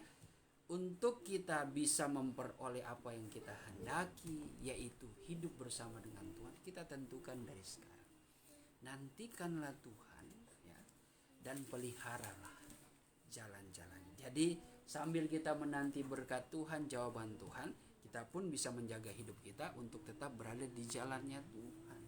untuk kita bisa memperoleh apa yang kita hendaki, yaitu hidup bersama dengan Tuhan, kita tentukan dari sekarang. Nantikanlah Tuhan, ya, dan peliharalah jalan-jalan. Jadi sambil kita menanti berkat Tuhan, jawaban Tuhan, kita pun bisa menjaga hidup kita untuk tetap berada di jalannya Tuhan.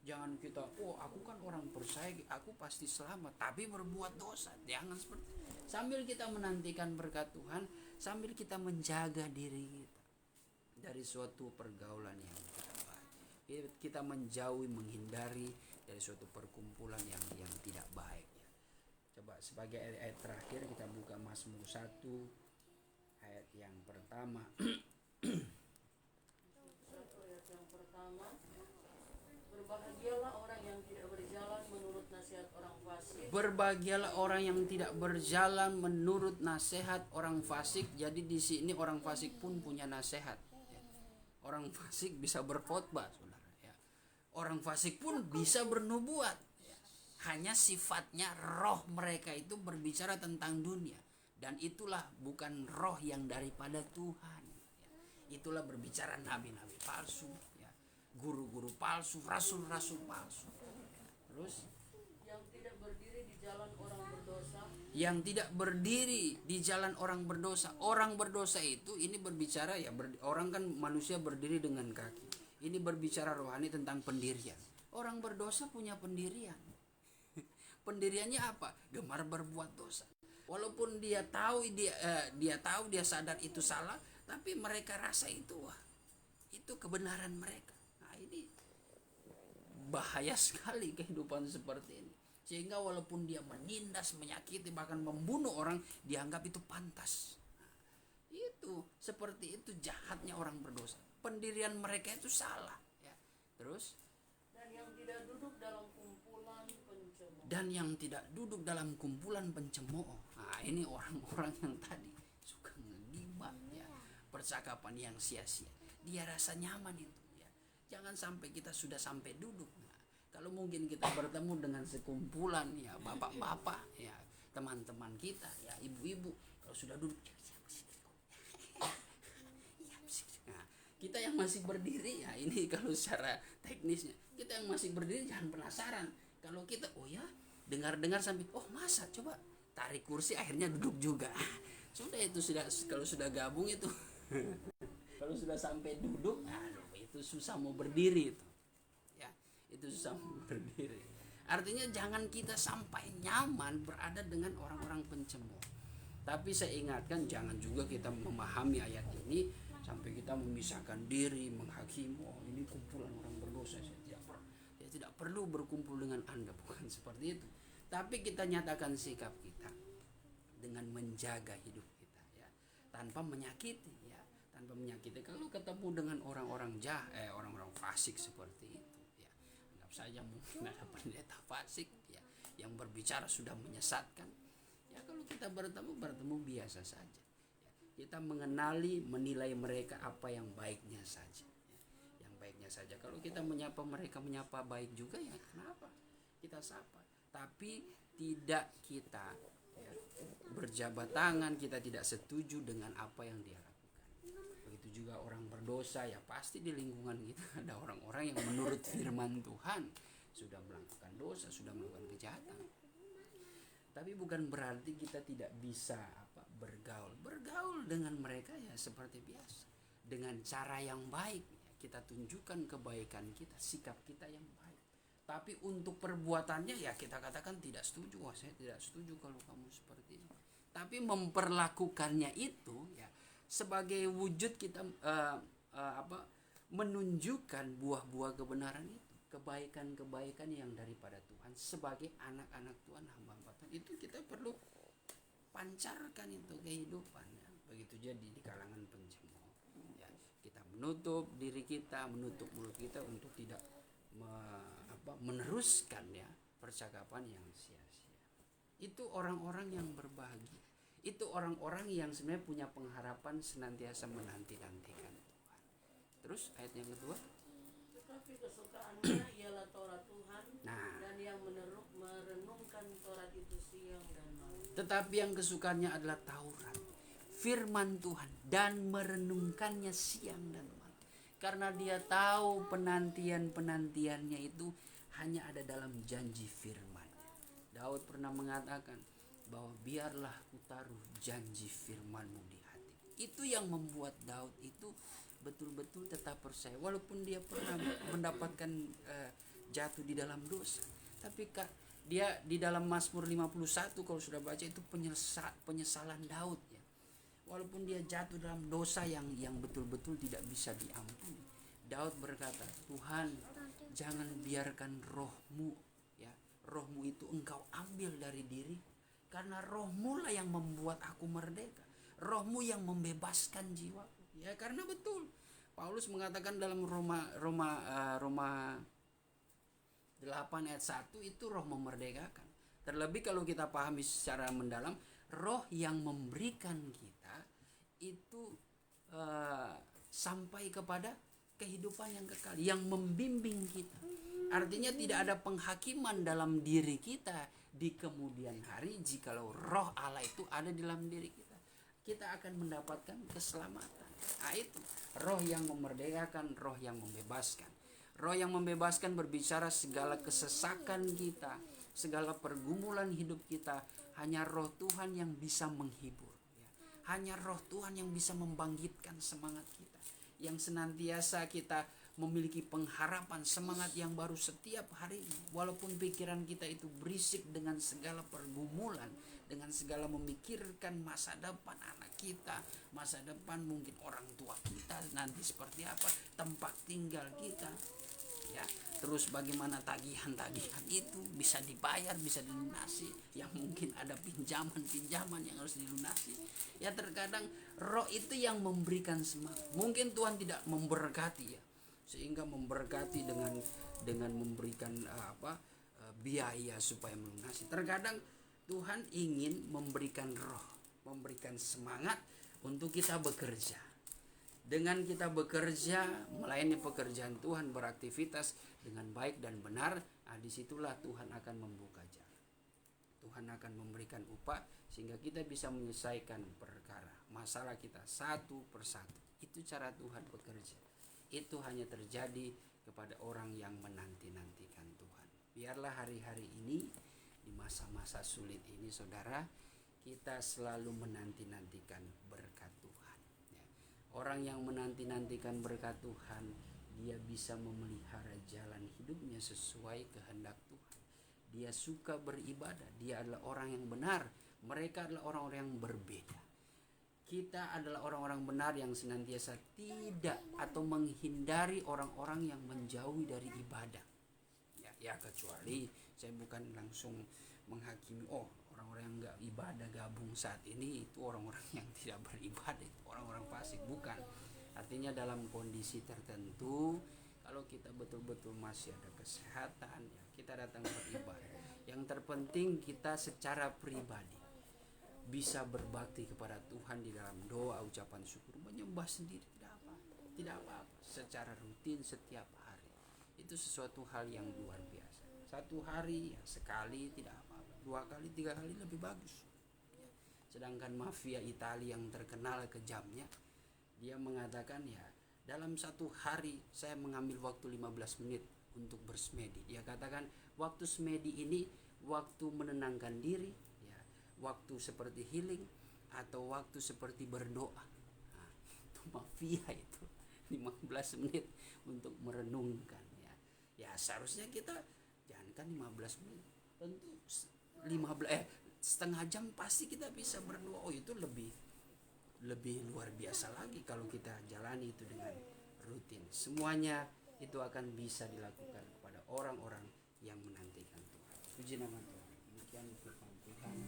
Jangan kita, aku kan orang percaya, aku pasti selamat, tapi berbuat dosa. Jangan seperti itu. Sambil kita menantikan berkat Tuhan, sambil kita menjaga diri kita dari suatu pergaulan yang tidak baik. Kita menjauhi, menghindari dari suatu perkumpulan yang tidak baik, ya. Coba sebagai ayat terakhir kita buka Mazmur 1 ayat yang pertama.
Ayat yang pertama, berbahagialah orang yang tidak berjalan menurut nasihat orang fasik.
Berbahagialah orang yang tidak berjalan menurut nasihat orang fasik. Jadi di sini orang fasik pun punya nasihat, ya. Orang fasik bisa berkhotbah, saudara, ya. Orang fasik pun bisa bernubuat, ya. Hanya sifatnya roh mereka itu berbicara tentang dunia, dan itulah bukan roh yang daripada Tuhan, ya. Itulah berbicara nabi-nabi palsu, ya. Guru-guru palsu, rasul-rasul palsu, ya. Terus
Yang tidak berdiri di jalan orang berdosa.
Yang tidak berdiri di jalan orang berdosa. Orang berdosa itu ini berbicara, ya, orang kan manusia berdiri dengan kaki. Ini berbicara rohani tentang pendirian. Orang berdosa punya pendirian. Pendiriannya apa? Gemar berbuat dosa. Walaupun dia tahu dia sadar itu salah, tapi mereka rasa itu, wah, itu kebenaran mereka. Nah, ini bahaya sekali kehidupan seperti ini. Sehingga walaupun dia menindas, menyakiti, bahkan membunuh orang, dianggap itu pantas. Nah, itu seperti itu jahatnya orang berdosa. Pendirian mereka itu salah, ya. Terus
Dan yang tidak duduk dalam kumpulan pencemooh.
dan yang tidak duduk dalam kumpulan pencemooh. Nah, ini orang-orang yang tadi suka ngegibah, ya, percakapan yang sia-sia. Dia rasa nyaman itu, ya. Jangan sampai kita sudah sampai duduk. Nah, kalau mungkin kita bertemu dengan sekumpulan, ya, bapak-bapak, ya, teman-teman kita, ya, ibu-ibu, kalau sudah duduk, nah, kita yang masih berdiri, ya, ini kalau secara teknisnya, kita yang masih berdiri jangan penasaran. Kalau kita, dengar-dengar sampai, masa, coba tarik kursi, akhirnya duduk juga. Sudah itu kalau sudah gabung itu, kalau sudah sampai duduk, itu susah mau berdiri itu. Itu susah berdiri. Artinya jangan kita sampai nyaman berada dengan orang-orang pencemooh. Tapi saya ingatkan, jangan juga kita memahami ayat ini sampai kita memisahkan diri, menghakimi, oh ini kumpulan orang berdosa, saya tidak perlu berkumpul dengan Anda, bukan seperti itu. Tapi kita nyatakan sikap kita dengan menjaga hidup kita, ya, tanpa menyakiti, ya, tanpa menyakiti. Kalau ketemu dengan orang-orang orang-orang fasik seperti itu, ya, anggap saja mungkin ada pendeta fasik, ya, yang berbicara sudah menyesatkan. Ya, kalau kita bertemu biasa saja, ya, kita mengenali, menilai mereka apa yang baiknya saja, ya, yang baiknya saja. Kalau kita menyapa mereka, menyapa baik juga, ya kenapa kita sapa. Tapi tidak kita, ya, berjabat tangan, kita tidak setuju dengan apa yang dia lakukan. Begitu juga orang berdosa, ya pasti di lingkungan kita ada orang-orang yang menurut firman Tuhan sudah melakukan dosa, sudah melakukan kejahatan. Tapi bukan berarti kita tidak bisa bergaul dengan mereka, ya seperti biasa, dengan cara yang baik, ya, kita tunjukkan kebaikan kita, sikap kita yang baik. Tapi untuk perbuatannya, ya kita katakan tidak setuju. Wah, saya tidak setuju kalau kamu seperti ini. Tapi memperlakukannya itu, ya, sebagai wujud kita menunjukkan buah-buah kebenaran itu, kebaikan-kebaikan yang daripada Tuhan. Sebagai anak-anak Tuhan, hamba-hamba Tuhan, itu kita perlu pancarkan itu kehidupan, ya. Begitu jadi di kalangan penjemaah, ya, kita menutup diri kita, menutup mulut kita untuk tidak meneruskan, ya, percakapan yang sia-sia. Itu orang-orang yang berbahagia. Itu orang-orang yang sebenarnya punya pengharapan, senantiasa menanti-nantikan Tuhan. Terus ayat yang kedua,
tetapi kesukaannya ialah Taurat Tuhan, dan yang merenungkan Taurat itu siang dan malam.
Tetapi yang kesukaannya adalah Taurat, firman Tuhan, dan merenungkannya siang dan malam. Karena dia tahu penantiannya itu hanya ada dalam janji firman-Nya. Daud pernah mengatakan bahwa biarlah kutaruh janji firman-Mu di hati. Itu yang membuat Daud itu betul-betul tetap percaya, walaupun dia pernah mendapatkan jatuh di dalam dosa. Tapi dia di dalam Mazmur 51 kalau sudah baca itu penyesalan Daud, ya. Walaupun dia jatuh dalam dosa yang betul-betul tidak bisa diampuni, Daud berkata, Tuhan, jangan biarkan roh-Mu, ya, roh-Mu itu Engkau ambil dari diri, karena roh-Mu lah yang membuat aku merdeka, roh-Mu yang membebaskan jiwaku, ya. Karena betul Paulus mengatakan dalam Roma 8 ayat 1 itu roh memerdekakan. Terlebih kalau kita pahami secara mendalam, roh yang memberikan kita itu sampai kepada kehidupan yang kekal, yang membimbing kita. Artinya tidak ada penghakiman dalam diri kita di kemudian hari. Jikalau roh Allah itu ada di dalam diri kita, kita akan mendapatkan keselamatan. Nah, itu roh yang memerdekakan, roh yang membebaskan. Roh yang membebaskan berbicara segala kesesakan kita, segala pergumulan hidup kita. Hanya roh Tuhan yang bisa menghibur, ya. Hanya roh Tuhan yang bisa membangkitkan semangat kita, yang senantiasa kita memiliki pengharapan, semangat yang baru setiap hari. Walaupun pikiran kita itu berisik dengan segala pergumulan, dengan segala memikirkan masa depan anak kita, masa depan mungkin orang tua kita nanti seperti apa, tempat tinggal kita, ya, terus bagaimana tagihan-tagihan itu bisa dibayar, bisa dilunasi, yang mungkin ada pinjaman yang harus dilunasi, ya. Terkadang roh itu yang memberikan semangat. Mungkin Tuhan tidak memberkati, ya, sehingga memberkati dengan memberikan biaya supaya melunasi. Terkadang Tuhan ingin memberikan roh, memberikan semangat untuk kita bekerja. Dengan kita bekerja, melayani pekerjaan Tuhan, beraktivitas dengan baik dan benar, disitulah Tuhan akan membuka jalan. Tuhan akan memberikan upah sehingga kita bisa menyelesaikan perkara, masalah kita satu persatu. Itu cara Tuhan bekerja. Itu hanya terjadi kepada orang yang menanti-nantikan Tuhan. Biarlah hari-hari ini, di masa-masa sulit ini, saudara, kita selalu menanti-nantikan berkat Tuhan, ya. Orang yang menanti-nantikan berkat Tuhan, dia bisa memelihara jalan hidupnya sesuai kehendak Tuhan. Dia suka beribadah, dia adalah orang yang benar Mereka adalah orang-orang yang berbeda. Kita adalah orang-orang benar yang senantiasa tidak atau menghindari orang-orang yang menjauhi dari ibadah. Ya kecuali saya bukan langsung menghakimi orang-orang yang nggak ibadah gabung saat ini itu orang-orang yang tidak beribadah, itu orang-orang fasik, bukan. Artinya dalam kondisi tertentu kalau kita betul-betul masih ada kesehatan, ya kita datang beribadah. Yang terpenting kita secara pribadi bisa berbakti kepada Tuhan di dalam doa, ucapan syukur, menyembah sendiri, tidak apa-apa secara rutin setiap hari. Itu sesuatu hal yang luar biasa. Satu hari ya sekali tidak apa-apa, 2 kali 3 kali lebih bagus. Sedangkan mafia Italia yang terkenal kejamnya, dia mengatakan ya dalam satu hari saya mengambil waktu 15 menit untuk bersemedi. Dia katakan waktu semedi ini waktu menenangkan diri, ya, waktu seperti healing atau waktu seperti berdoa. Nah, itu mafia itu 15 menit untuk merenungkan, ya. Ya seharusnya kita jangankan 15 menit, tentu setengah jam pasti kita bisa berdoa. Itu lebih luar biasa lagi kalau kita jalani itu dengan rutin. Semuanya itu akan bisa dilakukan kepada orang-orang yang menantikan Tuhan. Puji nama Tuhan. Demikian firman Tuhan.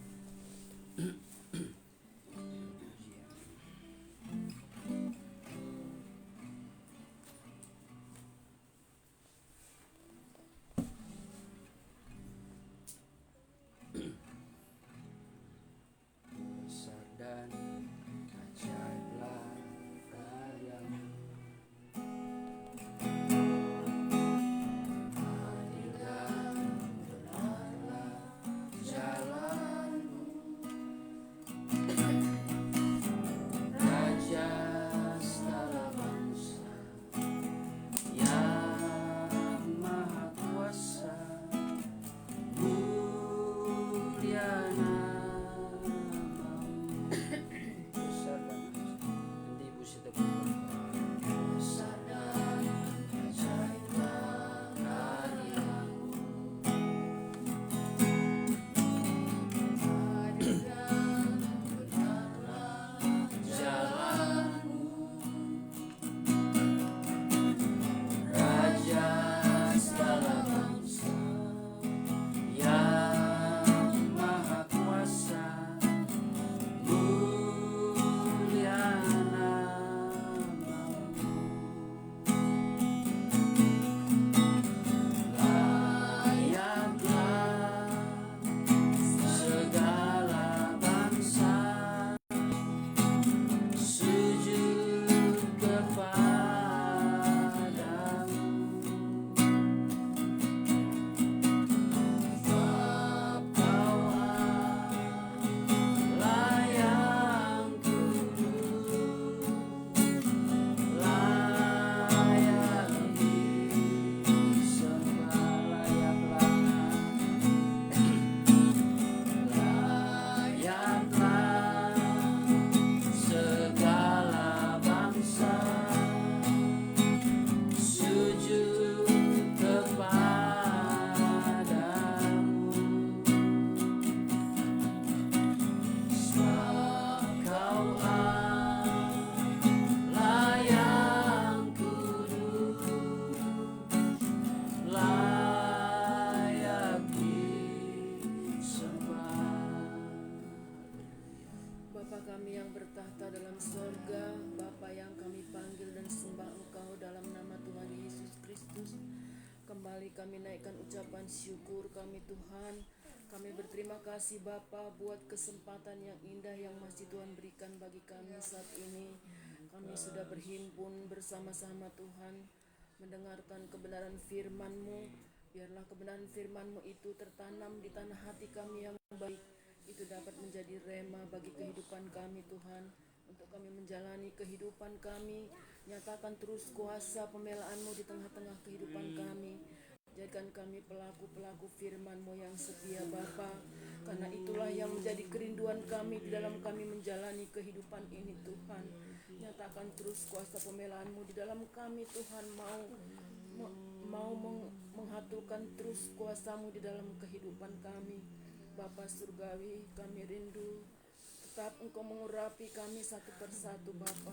Besar dan ajaiblah karya-Mu, adil dan benarlah jalan-Mu, Raja segala bangsa yang maha kuasa, mulia namamu. Besar dan nanti ibu setiap besar dan ajaiblah karya-Mu, adil dan benarlah jalan-Mu, Raja segala bangsa yang maha kuasa, mulia namamu. Layaklah segala bangsa sujud kepadamu, sebab Kau Allah yang kudus, layak disembah. Layaklah segala bangsa sujud kepadamu, sebab Kau Allah yang kudus, layak disembah.
Bapa kami yang bertahta dalam sorga, Bapa yang kami panggil dan sembah Engkau dalam nama Tuhan Yesus Kristus. Kembali kami naikkan ucapan syukur kami Tuhan. Kami berterima kasih Bapa buat kesempatan yang indah yang masih Tuhan berikan bagi kami saat ini. Kami sudah berhimpun bersama-sama Tuhan, mendengarkan kebenaran firman-Mu. Biarlah kebenaran firman-Mu itu tertanam di tanah hati kami yang baik. Itu dapat menjadi rema bagi kehidupan kami Tuhan. Untuk kami menjalani kehidupan kami, nyatakan terus kuasa pembelaanmu di tengah-tengah kehidupan kami. Jadikan kami pelaku-pelaku firman-Mu yang setia Bapa. Karena itulah yang menjadi kerinduan kami di dalam kami menjalani kehidupan ini Tuhan. Nyatakan terus kuasa pembelaanmu di dalam kami Tuhan. Mau menghatulkan terus kuasa-Mu di dalam kehidupan kami.
Bapa surgawi, kami rindu tetap Engkau mengurapi kami satu persatu Bapa.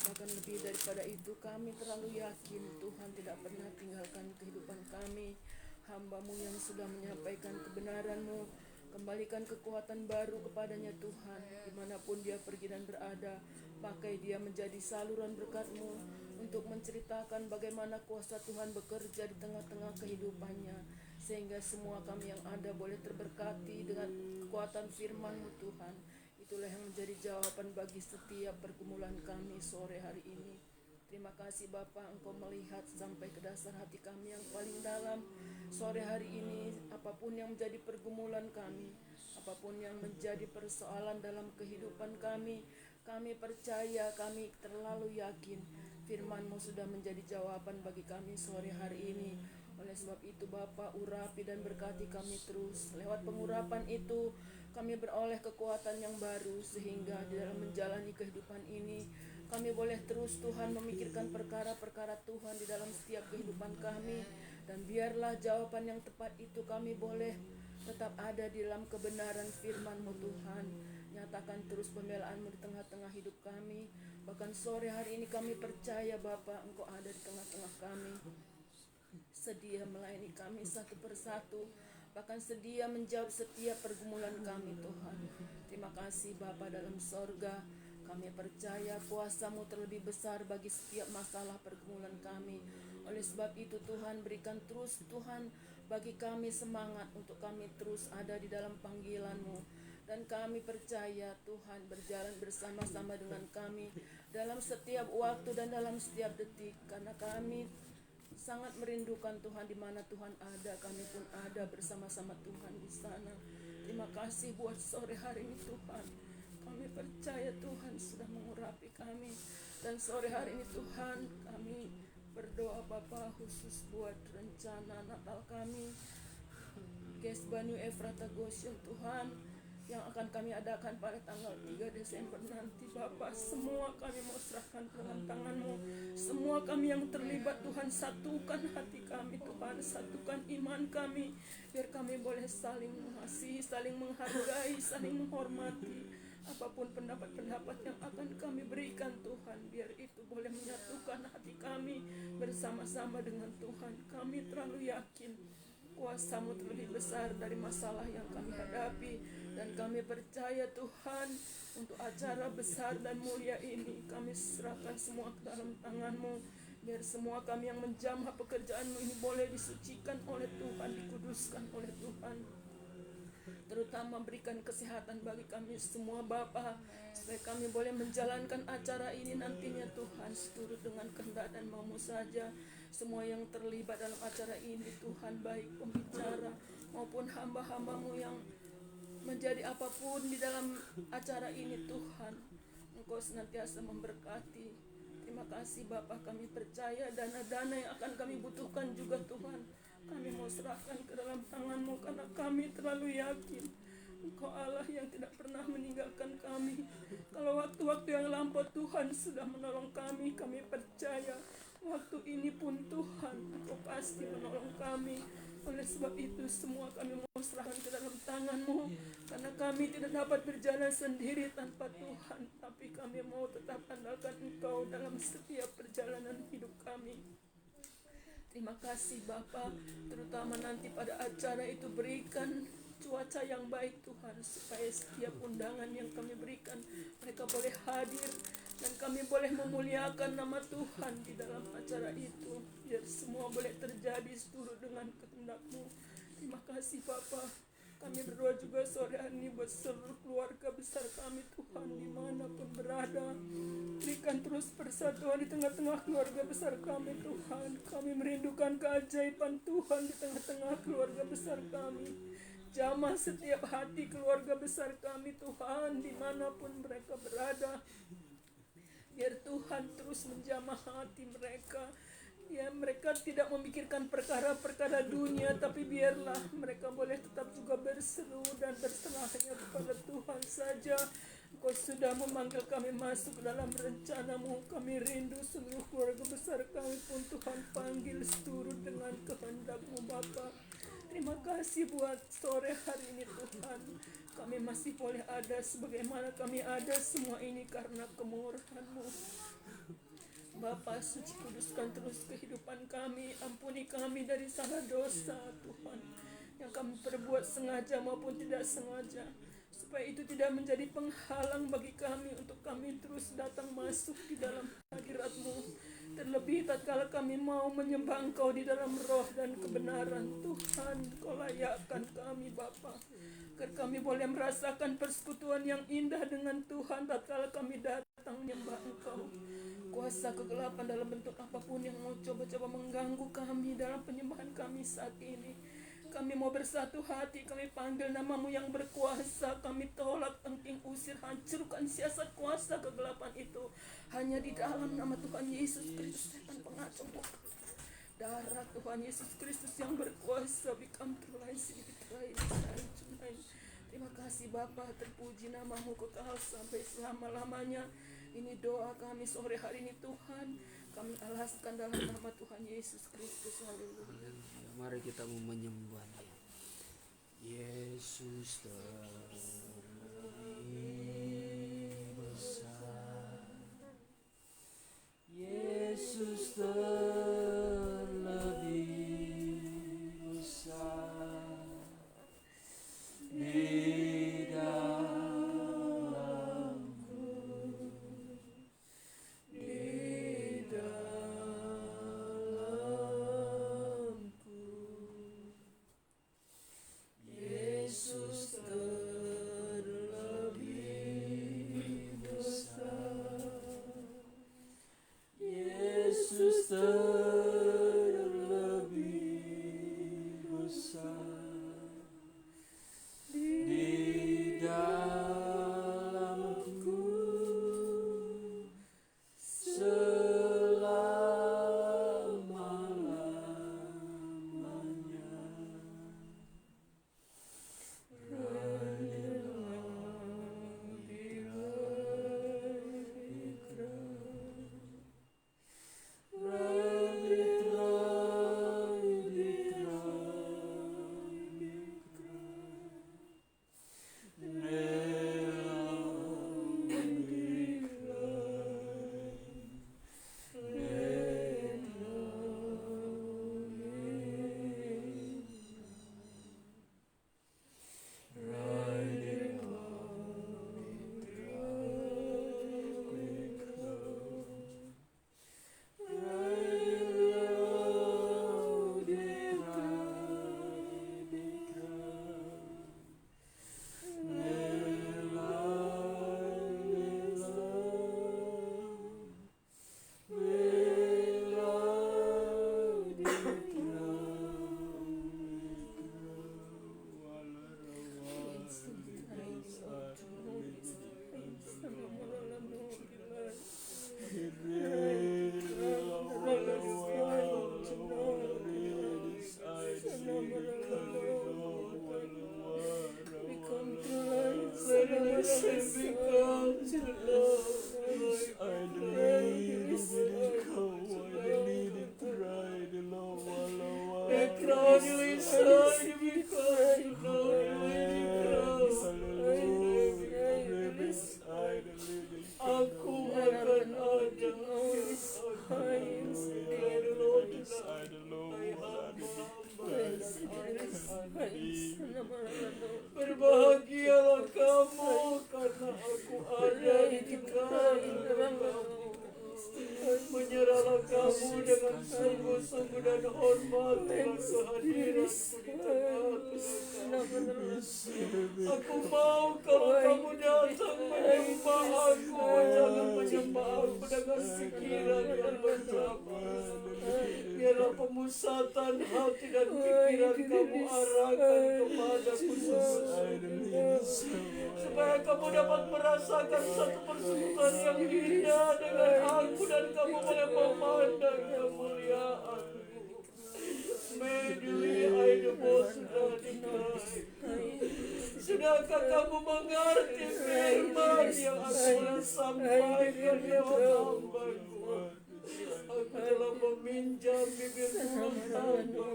Bahkan lebih daripada itu, kami terlalu yakin Tuhan tidak pernah tinggalkan kehidupan kami. Hamba-Mu yang sudah menyampaikan kebenaran-Mu, kembalikan kekuatan baru kepadanya Tuhan. Dimanapun dia pergi dan berada, pakai dia menjadi saluran berkat-Mu untuk menceritakan bagaimana kuasa Tuhan bekerja di tengah-tengah kehidupannya, sehingga semua kami yang ada boleh terberkati dengan kekuatan firman-Mu Tuhan. Itulah yang menjadi jawaban bagi setiap pergumulan kami sore hari ini. Terima kasih Bapa, Engkau melihat sampai ke dasar hati kami yang paling dalam. Sore hari ini, apapun yang menjadi pergumulan kami, apapun yang menjadi persoalan dalam kehidupan kami percaya, kami terlalu yakin firman-Mu sudah menjadi jawaban bagi kami sore hari ini. Oleh sebab itu Bapa, urapi dan berkati kami terus. Lewat pengurapan itu kami beroleh kekuatan yang baru, sehingga di dalam menjalani kehidupan ini kami boleh terus Tuhan memikirkan perkara-perkara Tuhan di dalam setiap kehidupan kami. Dan biarlah jawaban yang tepat itu kami boleh tetap ada di dalam kebenaran firman-Mu Tuhan. Nyatakan terus pembelaan-Mu di tengah-tengah hidup kami. Bahkan sore hari ini kami percaya Bapa, Engkau ada di tengah-tengah kami, sedia melayani kami satu persatu, bahkan sedia menjawab setiap pergumulan kami Tuhan. Terima kasih Bapa dalam sorga. Kami percaya kuasa-Mu terlebih besar bagi setiap masalah pergumulan kami. Oleh sebab itu Tuhan, berikan terus Tuhan bagi kami semangat untuk kami terus ada di dalam panggilan-Mu. Dan kami percaya Tuhan berjalan bersama-sama dengan kami dalam setiap waktu dan dalam setiap detik. Karena kami sangat merindukan Tuhan, di mana Tuhan ada, kami pun ada bersama-sama Tuhan di sana. Terima kasih buat sore hari ini Tuhan. Kami percaya Tuhan sudah mengurapi kami. Dan sore hari ini Tuhan, kami berdoa Bapa khusus buat rencana Natal kami, Gesba New Efrata Goshen Tuhan, yang akan kami adakan pada tanggal 3 Desember nanti Bapa. Semua kami mau serahkan dalam tangan-Mu. Semua kami yang terlibat Tuhan, satukan hati kami Tuhan, satukan iman kami, biar kami boleh saling mengasihi, saling menghargai, saling menghormati. Apapun pendapat-pendapat yang akan kami berikan Tuhan, biar itu boleh menyatukan hati kami bersama-sama dengan Tuhan. Kami terlalu yakin kuasa-Mu terlebih besar dari masalah yang kami hadapi. Dan kami percaya Tuhan, untuk acara besar dan mulia ini kami serahkan semua ke dalam tangan-Mu. Biar semua kami yang menjamah pekerjaan-Mu ini boleh disucikan oleh Tuhan, dikuduskan oleh Tuhan. Terutama berikan kesehatan bagi kami semua Bapa, supaya kami boleh menjalankan acara ini nantinya Tuhan, seturut dengan kehendak dan mau-Mu saja. Semua yang terlibat dalam acara ini Tuhan, baik pembicara maupun hamba-hamba-Mu yang menjadi apapun di dalam acara ini Tuhan, Engkau senantiasa memberkati. Terima kasih Bapa, kami percaya dana-dana yang akan kami butuhkan juga Tuhan, kami mau serahkan ke dalam tangan-Mu, karena kami terlalu yakin Engkau Allah yang tidak pernah meninggalkan kami. Kalau waktu-waktu yang lampau Tuhan sudah menolong kami percaya waktu ini pun Tuhan Engkau pasti menolong kami. Oleh sebab itu semua kami mau serahkan ke dalam tangan-Mu, karena kami tidak dapat berjalan sendiri tanpa Tuhan, tapi kami mau tetap andalkan Engkau dalam setiap perjalanan hidup kami. Terima kasih Bapa, terutama nanti pada acara itu berikan cuaca yang baik Tuhan, supaya setiap undangan yang kami berikan mereka boleh hadir, dan kami boleh memuliakan nama Tuhan di dalam acara itu, biar semua boleh terjadi seturut dengan kehendak-Mu. Terima kasih Bapa. Kami berdoa juga sore hari ini buat seluruh keluarga besar kami Tuhan, dimanapun berada. Berikan terus persatuan di tengah-tengah keluarga besar kami Tuhan. Kami merindukan keajaiban Tuhan di tengah-tengah keluarga besar kami. Jamah setiap hati keluarga besar kami Tuhan, dimanapun mereka berada. Biar Tuhan terus menjamah hati mereka. Ya, mereka tidak memikirkan perkara-perkara dunia, tapi biarlah mereka boleh tetap juga berseru dan berserah hanya kepada Tuhan saja. Engkau sudah memanggil kami masuk ke dalam rencana-Mu. Kami rindu seluruh keluarga besar kami pun Tuhan panggil seturut dengan kehendak-Mu Bapa. Terima kasih buat sore hari ini Tuhan. Tuhan. Kami masih boleh ada sebagaimana kami ada, semua ini karena kemurahan-Mu. Bapa suci, kuduskan terus kehidupan kami, ampuni kami dari salah dosa Tuhan yang kami perbuat sengaja maupun tidak sengaja, supaya itu tidak menjadi penghalang bagi kami untuk kami terus datang masuk di dalam hadirat-Mu. Terlebih tatkala kami mau menyembah Engkau di dalam roh dan kebenaran, Tuhan, Kau layakkan kami Bapa, agar kami boleh merasakan persekutuan yang indah dengan Tuhan tatkala kami datang menyembah Engkau. Kuasa kegelapan dalam bentuk apapun yang mau coba-coba mengganggu kami dalam penyembahan kami saat ini, kami mau bersatu hati, kami panggil nama-Mu yang berkuasa, kami tolak, engking, usir, hancurkan siasat kuasa kegelapan itu. Hanya di dalam nama Tuhan Yesus Kristus, setan pengacau darah Tuhan Yesus Kristus yang berkuasa, become terlaisi, tonight. Terima kasih Bapa, terpuji nama-Mu kekal sampai selama-lamanya. Ini doa kami sore hari ini Tuhan, kami alaskan dalam nama Tuhan Yesus Kristus. Haleluya.
Mari kita mau menyembah Dia. Yesus terlebih besar, Yesus terlebih besar di dalamku, di dalamku. Yesus terlebih besar, Yesus terlebih besar di dalamku selama-lamanya.
Berbahagialah kamu karena aku ada di tengah-tengah kamu. Menyerahlah kamu dengan sungguh-sungguh dan hormat dengan kehadiranku di tengah-tengah kamu. Aku mau kalau kamu datang menyembah aku, jangan menyembah aku dengan pikiran yang bercabang. Biarlah pemusatan hati dan pikiran kamu arahkan kepadaku supaya kamu dapat merasakan satu persekutuan yang indah dengan aku dan kamu boleh memandang kemuliaan-Mu. Meduli aidemu sudah dikasih. Sudahkah kamu mengerti firman yang aku sampaikan lewat hamba-Mu? Aku telah meminjam bibir hamba-Mu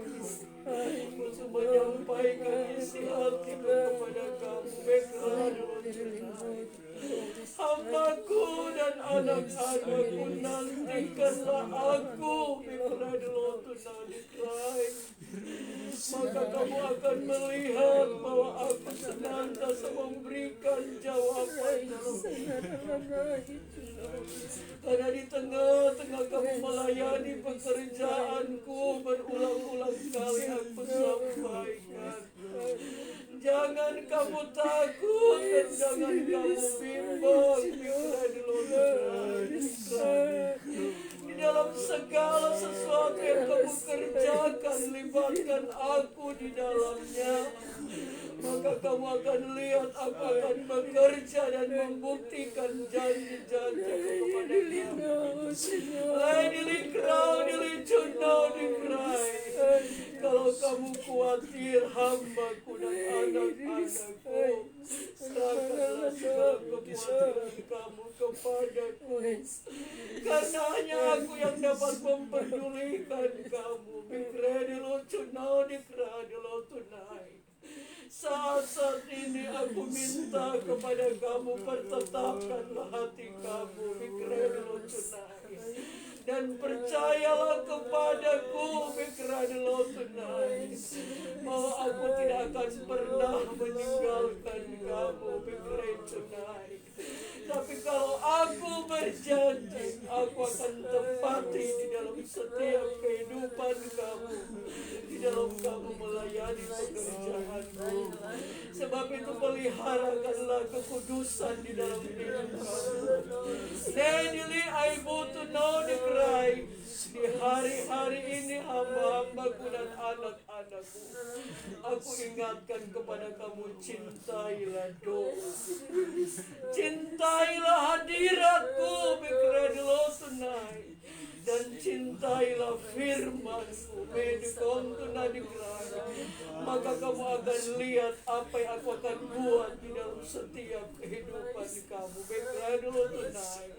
untuk menyampaikan isi hati kepada kamu. Hambaku dan anak-anakku, nantikanlah aku mikradelo tunadikrai. Maka kamu akan melihat bahwa aku senantiasa memberikan jawaban dalam karena di tengah-tengah kamu melayani pekerjaanku, berulang-ulang kali aku sampaikan, jangan kamu takut dan jangan kamu bimbang. Di dalam segala sesuatu yang kamu kerjakan, libatkan aku di dalamnya. Maka kamu akan lihat aku akan bekerja dan membuktikan janji-janji kepada kamu. Kalau kamu khawatir hambaku dan anak-anakku, serahkanlah segala kekhawatiran kamu kepadaku. Karena hanya aku yang dapat mempedulikan kamu. Mikradelo tunai. Saat ini aku minta kepada kamu, pertetapkanlah hati kamu mikradelo tunai, dan percayalah kepadaku mikradelo tunai, bahwa aku tidak akan pernah meninggalkan kamu mikradelo tunai. Tapi kalau aku berjanji, aku akan tepati di dalam setiap kehidupan kamu, di dalam kamu melayani pekerjaanmu. Sebab itu peliharakanlah kekudusan di dalam hidup kamu. Nedili aibutu no dikrai. Di hari-hari ini hamba-hambaku dan anak-anakku, aku ingatkan kepada kamu, cintailah doa, cintailah hadiratku mikradelo tunai, dan cintailah firman-Mu medikon tunadikrai. Maka kamu akan lihat apa yang aku akan buat di dalam setiap kehidupan kamu mikradelo tunai.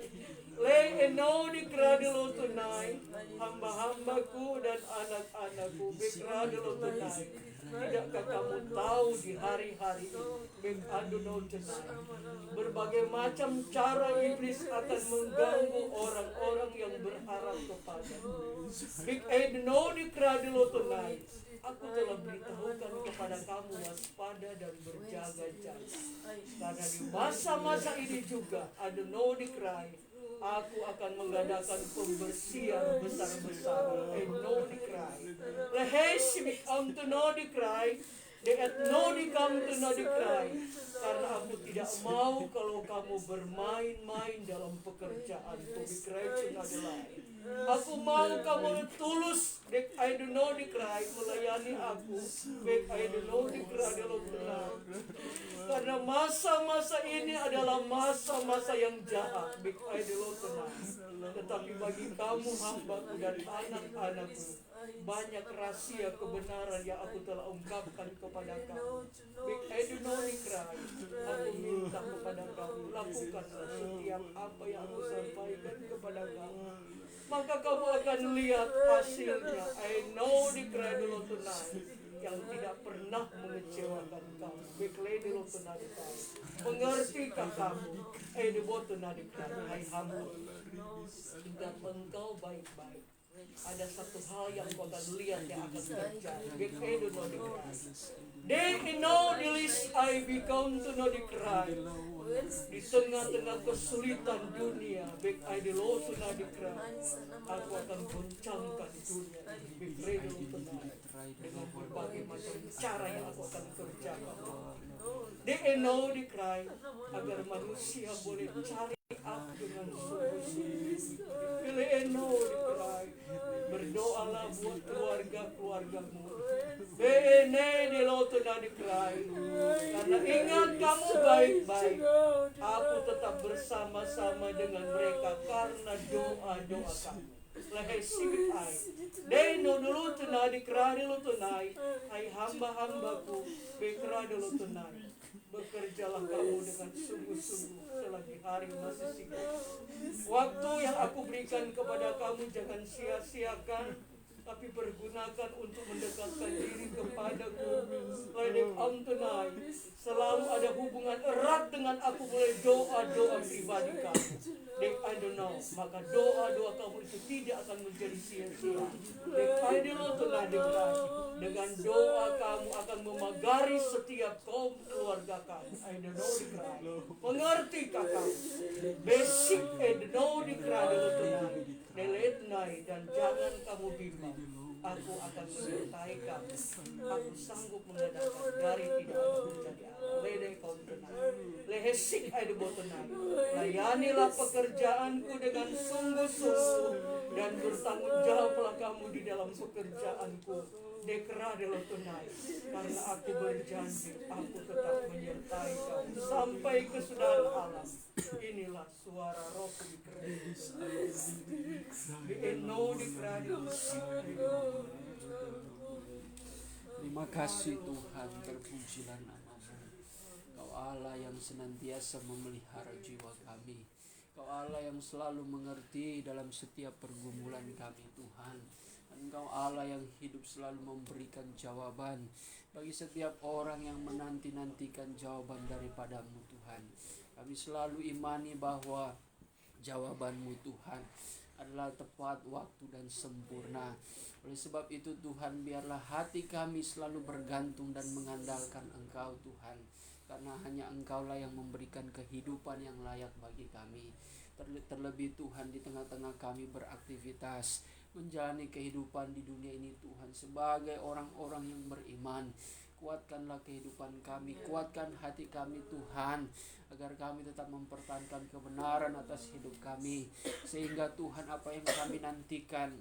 Lay eno dikradelo tunai, hamba-hambaku dan anak-anakku mikradelo tunai. Tidakkah kamu tahu di hari-hari ini berbagai macam cara iblis akan mengganggu orang-orang yang berharap kepada Big Edno dikradelo tunai. Aku telah beritahukan kepada kamu waspada dan berjaga-jaga. Karena di masa-masa ini juga ada no dikrai. Aku akan mengadakan pembersihan besar-besaran. No dikrai. Lehesmik to no dikrai. Deet no dikam to no dikrai. Karena aku tidak mau kalau kamu bermain-main dalam pekerjaanku. Dikrai adalah. Aku mau kamu tulus. Dek I do know dikrai melayani aku. Dek I do know dikrai dalam benar. Karena masa-masa ini adalah masa-masa yang jahat. Dek I do know benar. Tetapi bagi kamu hambaku dan anak-anakku, banyak rahasia kebenaran yang aku telah ungkapkan kepada kamu. Dek I do know dikrai. Aku minta kepada kamu, lakukanlah setiap apa yang aku sampaikan kepada kamu. Maka kamu akan lihat hasilnya. I know dikradelo tunai, yang tidak pernah mengecewakan kamu. Bekledelo tunai. Mengertikah kamu? Deboto nadikai. Hai hamba, jika engkau baik-baik, ada satu hal yang kau akan lihat yang akan terjadi. Bekledo nadikai. They know the list I become to know the cry. Di tengah-tengah kesulitan dunia, baik I the low to know the cry. Aku akan goncangkan dunia. Bikredo tenang dengan berbagai macam cara yang aku akan kerjakan. They know the cry agar manusia boleh cari aku dengan sungguh-sungguh. They know the cry. Berdoalah buat keluarga-keluargamu. Bene di loto dari cry. Karena ingat kamu baik-baik. Aku tetap bersama-sama dengan mereka karena doa-doa kamu. Lahai sibit ai. Dei no dulu tunai dikrai dulu tunai. Hai hamba-hambaku bekrai dulu tunai. Bekerjalah kamu dengan sungguh-sungguh selagi hari masih singkat. Waktu yang aku berikan kepada kamu jangan sia-siakan, tapi pergunakan untuk mendekatkan diri kepadaku. Ladek amtunai, selalu ada hubungan erat dengan aku mulai doa-doa pribadi kamu. Dek, I don't know, maka doa-doa kamu itu tidak akan menjadi sia-sia. Dek, I don't know tonight, dengan doa kamu akan memagari setiap kaum keluarga kamu. I don't know dikrai. Mengertikah kamu? Basic I don't know dikrai tonight. Neletnai, dan jangan kamu bimbang. Aku akan menyertai kamu. Aku sanggup mengadakan dari tidak ada menjadi Allah. Lede kau tenang. Lehesik ada tenang. Layanilah pekerjaanku dengan sungguh-sungguh dan bertanggung jawablah kamu di dalam pekerjaanku. Dekra adalah tunai, karena aku berjanji aku tetap menyertai kamu sampai kesudahan alam. Inilah suara rohku di
Terima kasih Tuhan, terpujilah nama-Mu. Kau Allah yang senantiasa memelihara jiwa kami. Kau Allah yang selalu mengerti dalam setiap pergumulan kami Tuhan. Engkau Allah yang hidup selalu memberikan jawaban bagi setiap orang yang menanti-nantikan jawaban daripada-Mu Tuhan. Kami selalu imani bahwa jawaban-Mu Tuhan adalah tepat waktu dan sempurna. Oleh sebab itu Tuhan, biarlah hati kami selalu bergantung dan mengandalkan Engkau Tuhan. Karena hanya Engkau-lah yang memberikan kehidupan yang layak bagi kami. Terlebih Tuhan, di tengah-tengah kami beraktivitas menjalani kehidupan di dunia ini Tuhan, sebagai orang-orang yang beriman, kuatkanlah kehidupan kami, kuatkan hati kami Tuhan, agar kami tetap mempertahankan kebenaran atas hidup kami, sehingga Tuhan apa yang kami nantikan,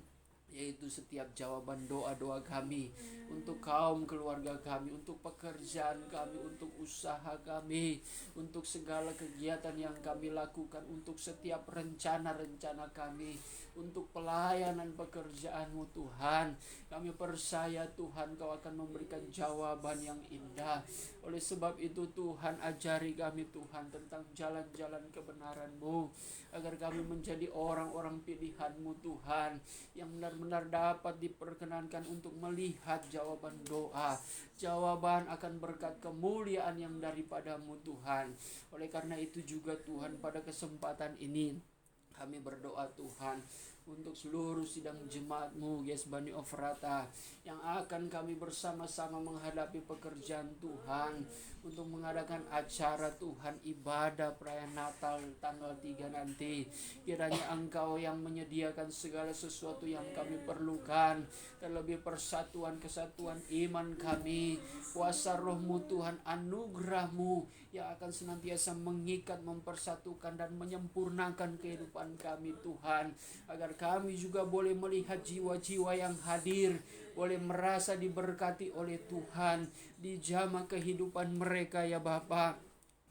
yaitu setiap jawaban doa-doa kami untuk kaum keluarga kami, untuk pekerjaan kami, untuk usaha kami, untuk segala kegiatan yang kami lakukan, untuk setiap rencana-rencana kami, untuk pelayanan pekerjaan-Mu Tuhan. Kami percaya Tuhan Kau akan memberikan jawaban yang indah. Oleh sebab itu Tuhan, ajari kami Tuhan tentang jalan-jalan kebenaran-Mu, agar kami menjadi orang-orang pilihan-Mu Tuhan, yang benar-benar dapat diperkenankan untuk melihat jawaban doa, jawaban akan berkat kemuliaan yang daripada-Mu Tuhan. Oleh karena itu juga Tuhan, pada kesempatan ini kami berdoa Tuhan untuk seluruh sidang jemaat-Mu Yes Bani Ofrata, yang akan kami bersama-sama menghadapi pekerjaan Tuhan untuk mengadakan acara Tuhan, ibadah perayaan Natal tanggal 3 nanti. Kiranya Engkau yang menyediakan segala sesuatu yang kami perlukan, terlebih persatuan kesatuan iman kami, kuasa Roh-Mu Tuhan, anugerah-Mu yang akan senantiasa mengikat, mempersatukan dan menyempurnakan kehidupan kami Tuhan, agar kami juga boleh melihat jiwa-jiwa yang hadir, boleh merasa diberkati oleh Tuhan di jama kehidupan mereka ya Bapa.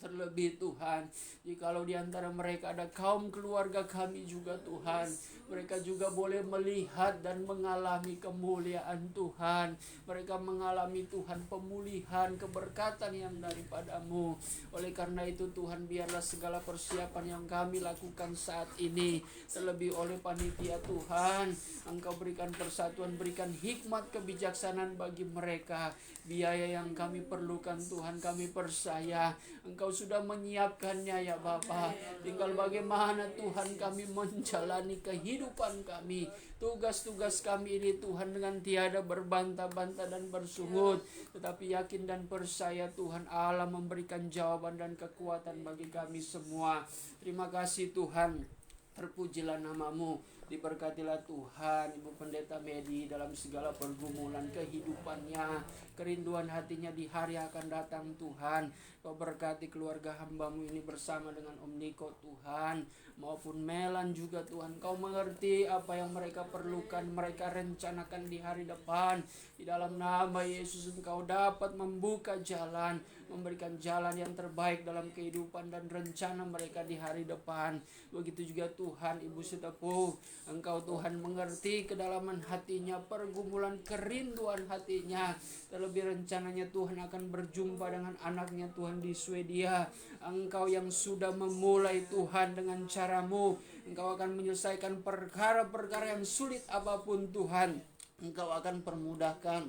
Terlebih Tuhan, jikalau di antara mereka ada kaum keluarga kami juga Tuhan, mereka juga boleh melihat dan mengalami kemuliaan Tuhan. Mereka mengalami Tuhan pemulihan, keberkatan yang daripada-Mu. Oleh karena itu Tuhan, biarlah segala persiapan yang kami lakukan saat ini, terlebih oleh panitia Tuhan, Engkau berikan persatuan, berikan hikmat kebijaksanaan bagi mereka. Biaya yang kami perlukan Tuhan, kami percaya Engkau sudah menyiapkannya ya Bapa. Tinggal bagaimana Tuhan kami menjalani kehidupan kami, tugas-tugas kami ini Tuhan, dengan tiada berbantah-bantah dan bersungut, tetapi yakin dan percaya Tuhan Allah memberikan jawaban dan kekuatan bagi kami semua. Terima kasih Tuhan, terpujilah nama-Mu. Diberkatilah Tuhan Ibu Pendeta Medi dalam segala pergumulan kehidupannya, kerinduan hatinya di hari akan datang Tuhan. Kau berkati keluarga hamba-Mu ini bersama dengan Om Niko Tuhan, maupun Melan juga Tuhan. Kau mengerti apa yang mereka perlukan, mereka rencanakan di hari depan. Di dalam nama Yesus Engkau dapat membuka jalan, memberikan jalan yang terbaik dalam kehidupan dan rencana mereka di hari depan. Begitu juga Tuhan Ibu Sitapu, Engkau Tuhan mengerti kedalaman hatinya, pergumulan kerinduan hatinya, terlebih rencananya Tuhan akan berjumpa dengan anaknya Tuhan di Swedia. Engkau yang sudah memulai Tuhan dengan cara-Mu, Engkau akan menyelesaikan perkara-perkara yang sulit apapun Tuhan, Engkau akan permudahkan.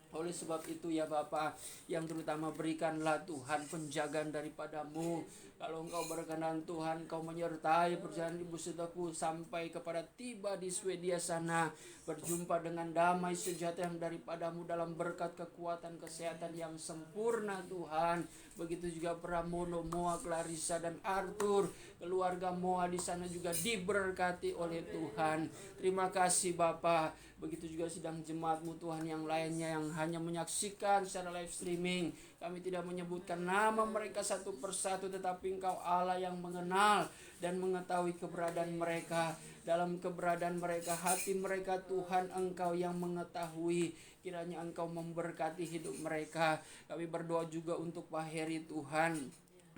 Oleh sebab itu ya Bapa, yang terutama berikanlah Tuhan penjagaan daripadamu. Kalau Engkau berkenan Tuhan, Engkau menyertai perjalanan ibu saudaraku sampai kepada tiba di Swedia sana, berjumpa dengan damai sejahtera yang daripadamu dalam berkat kekuatan kesehatan yang sempurna Tuhan. Begitu juga Pramono, Moa, Clarissa dan Arthur, keluarga Moa di sana juga diberkati oleh Tuhan. Terima kasih Bapa. Begitu juga sidang jemaatmu Tuhan yang lainnya yang hanya menyaksikan secara live streaming. Kami tidak menyebutkan nama mereka satu persatu, tetapi Engkau Allah yang mengenal dan mengetahui keberadaan mereka. Dalam keberadaan mereka, hati mereka Tuhan, Engkau yang mengetahui. Kiranya Engkau memberkati hidup mereka. Kami berdoa juga untuk Pak Heri Tuhan,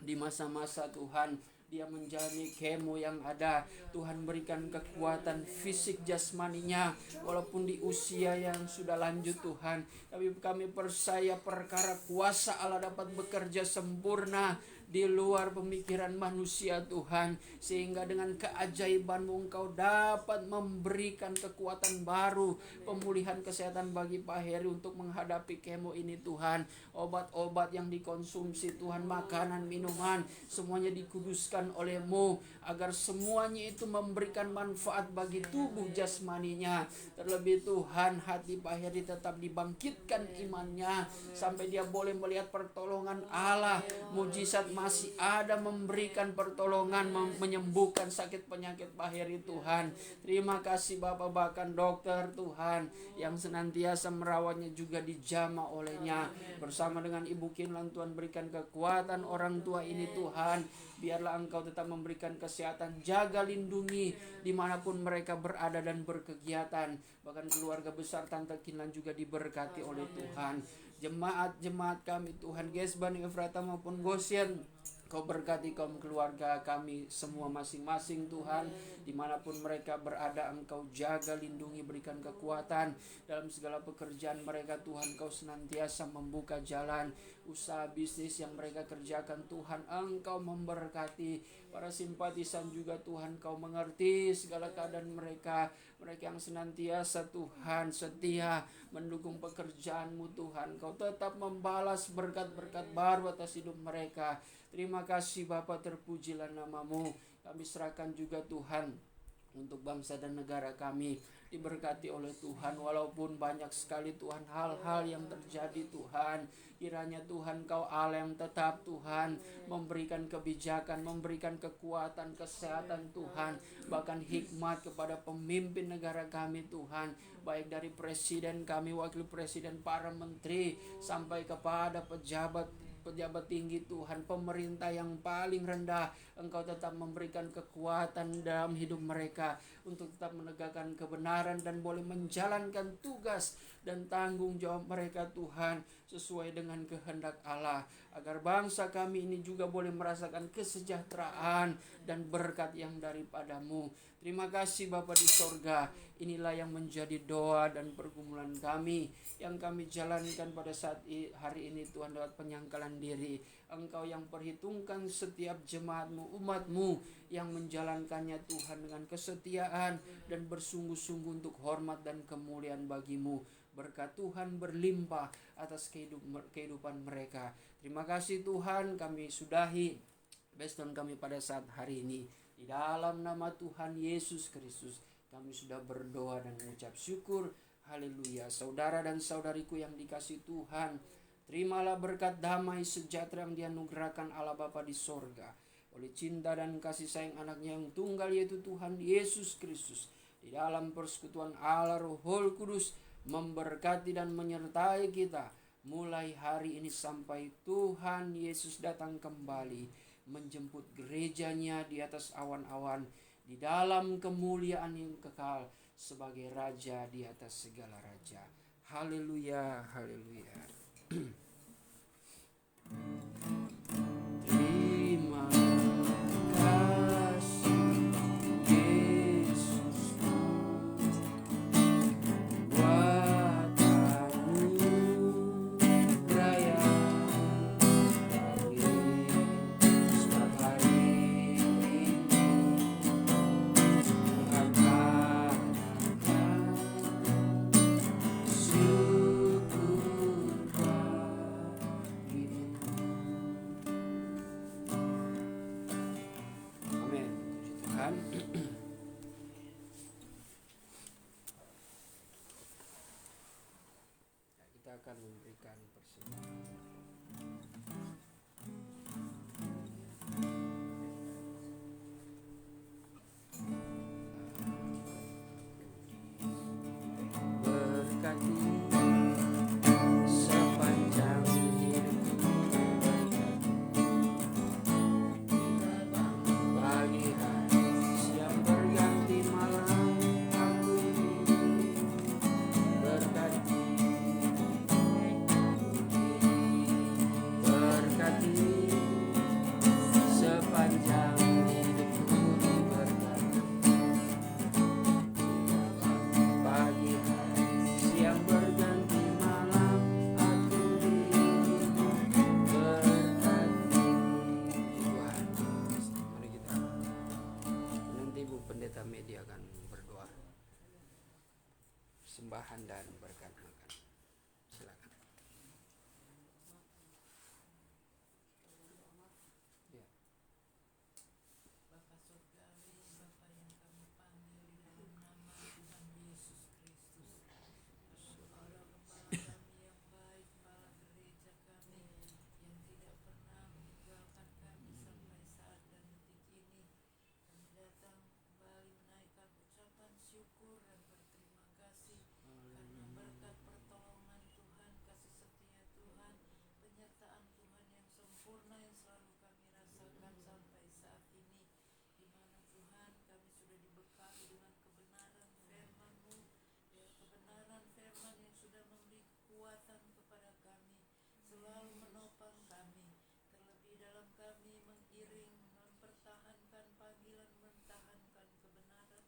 di masa-masa Tuhan dia menjalani kemo yang ada. Tuhan berikan kekuatan fisik jasmaninya walaupun di usia yang sudah lanjut Tuhan. Tapi kami percaya perkara kuasa Allah dapat bekerja sempurna di luar pemikiran manusia Tuhan, sehingga dengan keajaiban-Mu Engkau dapat memberikan kekuatan baru, pemulihan kesehatan bagi Pak Heri untuk menghadapi kemo ini Tuhan. Obat-obat yang dikonsumsi Tuhan, makanan, minuman, semuanya dikuduskan oleh-Mu agar semuanya itu memberikan manfaat bagi tubuh jasmaninya. Terlebih Tuhan, hati Pak Heri tetap dibangkitkan imannya sampai dia boleh melihat pertolongan Allah. Mujizat masih ada memberikan pertolongan, menyembuhkan sakit penyakit Pak Heri Tuhan. Terima kasih Bapak, bahkan dokter Tuhan yang senantiasa merawatnya juga dijamah olehnya. Bersama dengan Ibu Kinlan Tuhan berikan kekuatan orang tua ini Tuhan. Biarlah Engkau tetap memberikan kesehatan, jaga lindungi dimanapun mereka berada dan berkegiatan. Bahkan keluarga besar Tante Kinlan juga diberkati oleh Tuhan. Jemaat-jemaat kami Tuhan, Gesban, Efrata maupun Goshen, Kau berkati kaum keluarga kami semua masing-masing Tuhan. Dimanapun mereka berada Engkau jaga, lindungi, berikan kekuatan dalam segala pekerjaan mereka Tuhan. Kau senantiasa membuka jalan usaha bisnis yang mereka kerjakan Tuhan. Engkau memberkati para simpatisan juga Tuhan. Kau mengerti segala keadaan mereka. Mereka yang senantiasa Tuhan setia mendukung pekerjaan-Mu Tuhan. Kau tetap membalas berkat-berkat baru atas hidup mereka. Terima kasih Bapa, terpujilah nama-Mu. Kami serahkan juga Tuhan untuk bangsa dan negara kami, diberkati oleh Tuhan. Walaupun banyak sekali Tuhan hal-hal yang terjadi Tuhan, kiranya Tuhan Kau Allah yang tetap Tuhan memberikan kebijakan, memberikan kekuatan, kesehatan Tuhan, bahkan hikmat kepada pemimpin negara kami Tuhan, baik dari presiden kami, wakil presiden, para menteri, sampai kepada pejabat tinggi Tuhan, pemerintah yang paling rendah. Engkau tetap memberikan kekuatan dalam hidup mereka untuk tetap menegakkan kebenaran dan boleh menjalankan tugas dan tanggung jawab mereka Tuhan sesuai dengan kehendak Allah, agar bangsa kami ini juga boleh merasakan kesejahteraan dan berkat yang daripada-Mu. Terima kasih Bapa di sorga. Inilah yang menjadi doa dan pergumulan kami yang kami jalankan pada saat hari ini Tuhan, lewat penyangkalan diri. Engkau yang perhitungkan setiap jemaat-Mu, umat-Mu yang menjalankannya Tuhan dengan kesetiaan dan bersungguh-sungguh untuk hormat dan kemuliaan bagi-Mu. Berkat Tuhan berlimpah atas kehidupan mereka. Terima kasih Tuhan, kami sudahi Beston kami pada saat hari ini. Di dalam nama Tuhan Yesus Kristus kami sudah berdoa dan mengucap syukur. Haleluya. Saudara dan saudariku yang dikasihi Tuhan, terimalah berkat damai sejahtera yang dianugerahkan Allah Bapa di sorga oleh cinta dan kasih sayang anaknya yang tunggal, yaitu Tuhan Yesus Kristus, di dalam persekutuan Allah Roh Kudus memberkati dan menyertai kita mulai hari ini sampai Tuhan Yesus datang kembali menjemput gerejanya di atas awan-awan, di dalam kemuliaan yang kekal sebagai Raja di atas segala raja. Haleluya, haleluya. Terima kasih Yesus buat anugerah yang setiap hari ini. Tuhan syukur Tuhan. Kita akan memberikan persembahan. Berkati sepanjang hidupku, pagi hari siang berganti malam, aku berkati, berkati sepanjang hidupku, berkati pagi hari siang berganti malam, aku berkati. Tuhan, mari kita, nanti Bu Pendeta Medi akan berdoa sembahan dan berkat makan. Silakan. Ya.
Bapa Surgawi, Bapa yang kami panggil di dalam nama Tuhan Yesus Kristus. Saudara Gembala kami yang baik, Kepala Gereja kami yang tidak pernah meninggalkan kami sampai saat dan detik ini. Kami datang kembali menaikkan ucapan syukur dan berterima kasih karena berkat pertolongan Tuhan, kasih setia Tuhan, penyertaan Tuhan yang sempurna yang selalu kami rasakan sampai saat ini, di mana Tuhan kami sudah dibekali dengan kebenaran firman-Mu, ya, kebenaran firman yang sudah memberi kekuatan kepada kami, selalu menopang kami, terlebih dalam kami mengiring, mempertahankan panggilan, mempertahankan kebenaran.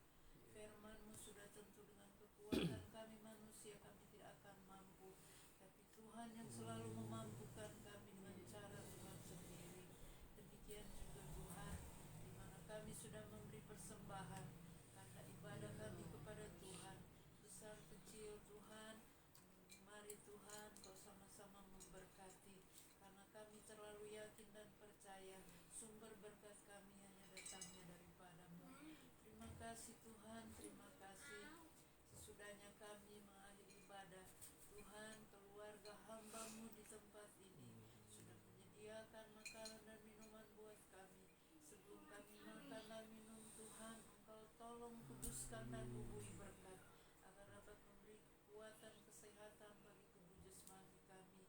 Firman-Mu sudah tentu dengan kekuatan kami manusia kami tidak akan mampu, tapi Tuhan yang selalu memampukan kami dengan cara Tuhan sendiri. Demikian juga Tuhan, di mana kami sudah memberi persembahan karena ibadah kami kepada Tuhan, besar kecil Tuhan. Mari Tuhan Kau sama-sama memberkati, karena kami terlalu yakin dan percaya sumber berkat kami hanya datangnya daripada-Mu. Terima kasih Tuhan, terima kasih. Sesudahnya kami mengakhiri ibadah, Tuhan, keluarga hamba-Mu di tempat ini sudah menyediakan makanan dan minuman buat kami. Sebelum kami makan dan minum, Tuhan, Engkau tolong kuduskan dan bubuhi berkat, agar dapat memberi kekuatan kesehatan bagi tubuh jasmani kami.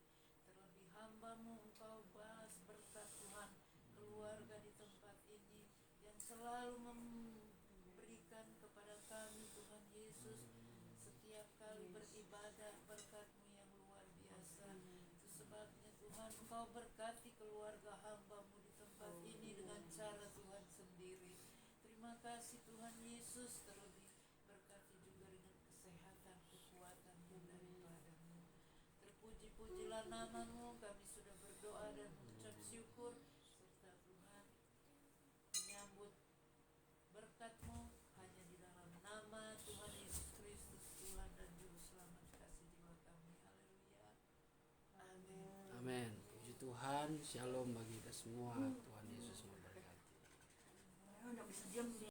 Terlebih hamba-Mu, Engkau balas berkat Tuhan, keluarga di tempat ini yang selalu memberikan kepada kami Tuhan Yesus setiap kali beribadah, berkat-Mu yang luar biasa. Itu sebabnya Tuhan Engkau berkati keluarga hamba-Mu di tempat ini dengan cara Tuhan sendiri. Terima kasih Tuhan Yesus, terlebih berkati juga dengan kesehatan, kekuatan yang daripada-Mu. Terpuji-pujilah nama-Mu, kami sudah berdoa dan mengucap syukur, serta Tuhan menyambut berkat-Mu hanya di dalam nama Tuhan Yesus Kristus, Tuhan dan Juru Selamat kasih jiwa kami. Haleluya. Amin.
Amin. Puji Tuhan. Shalom bagi kita semua. Tuhan Yesus memberkati.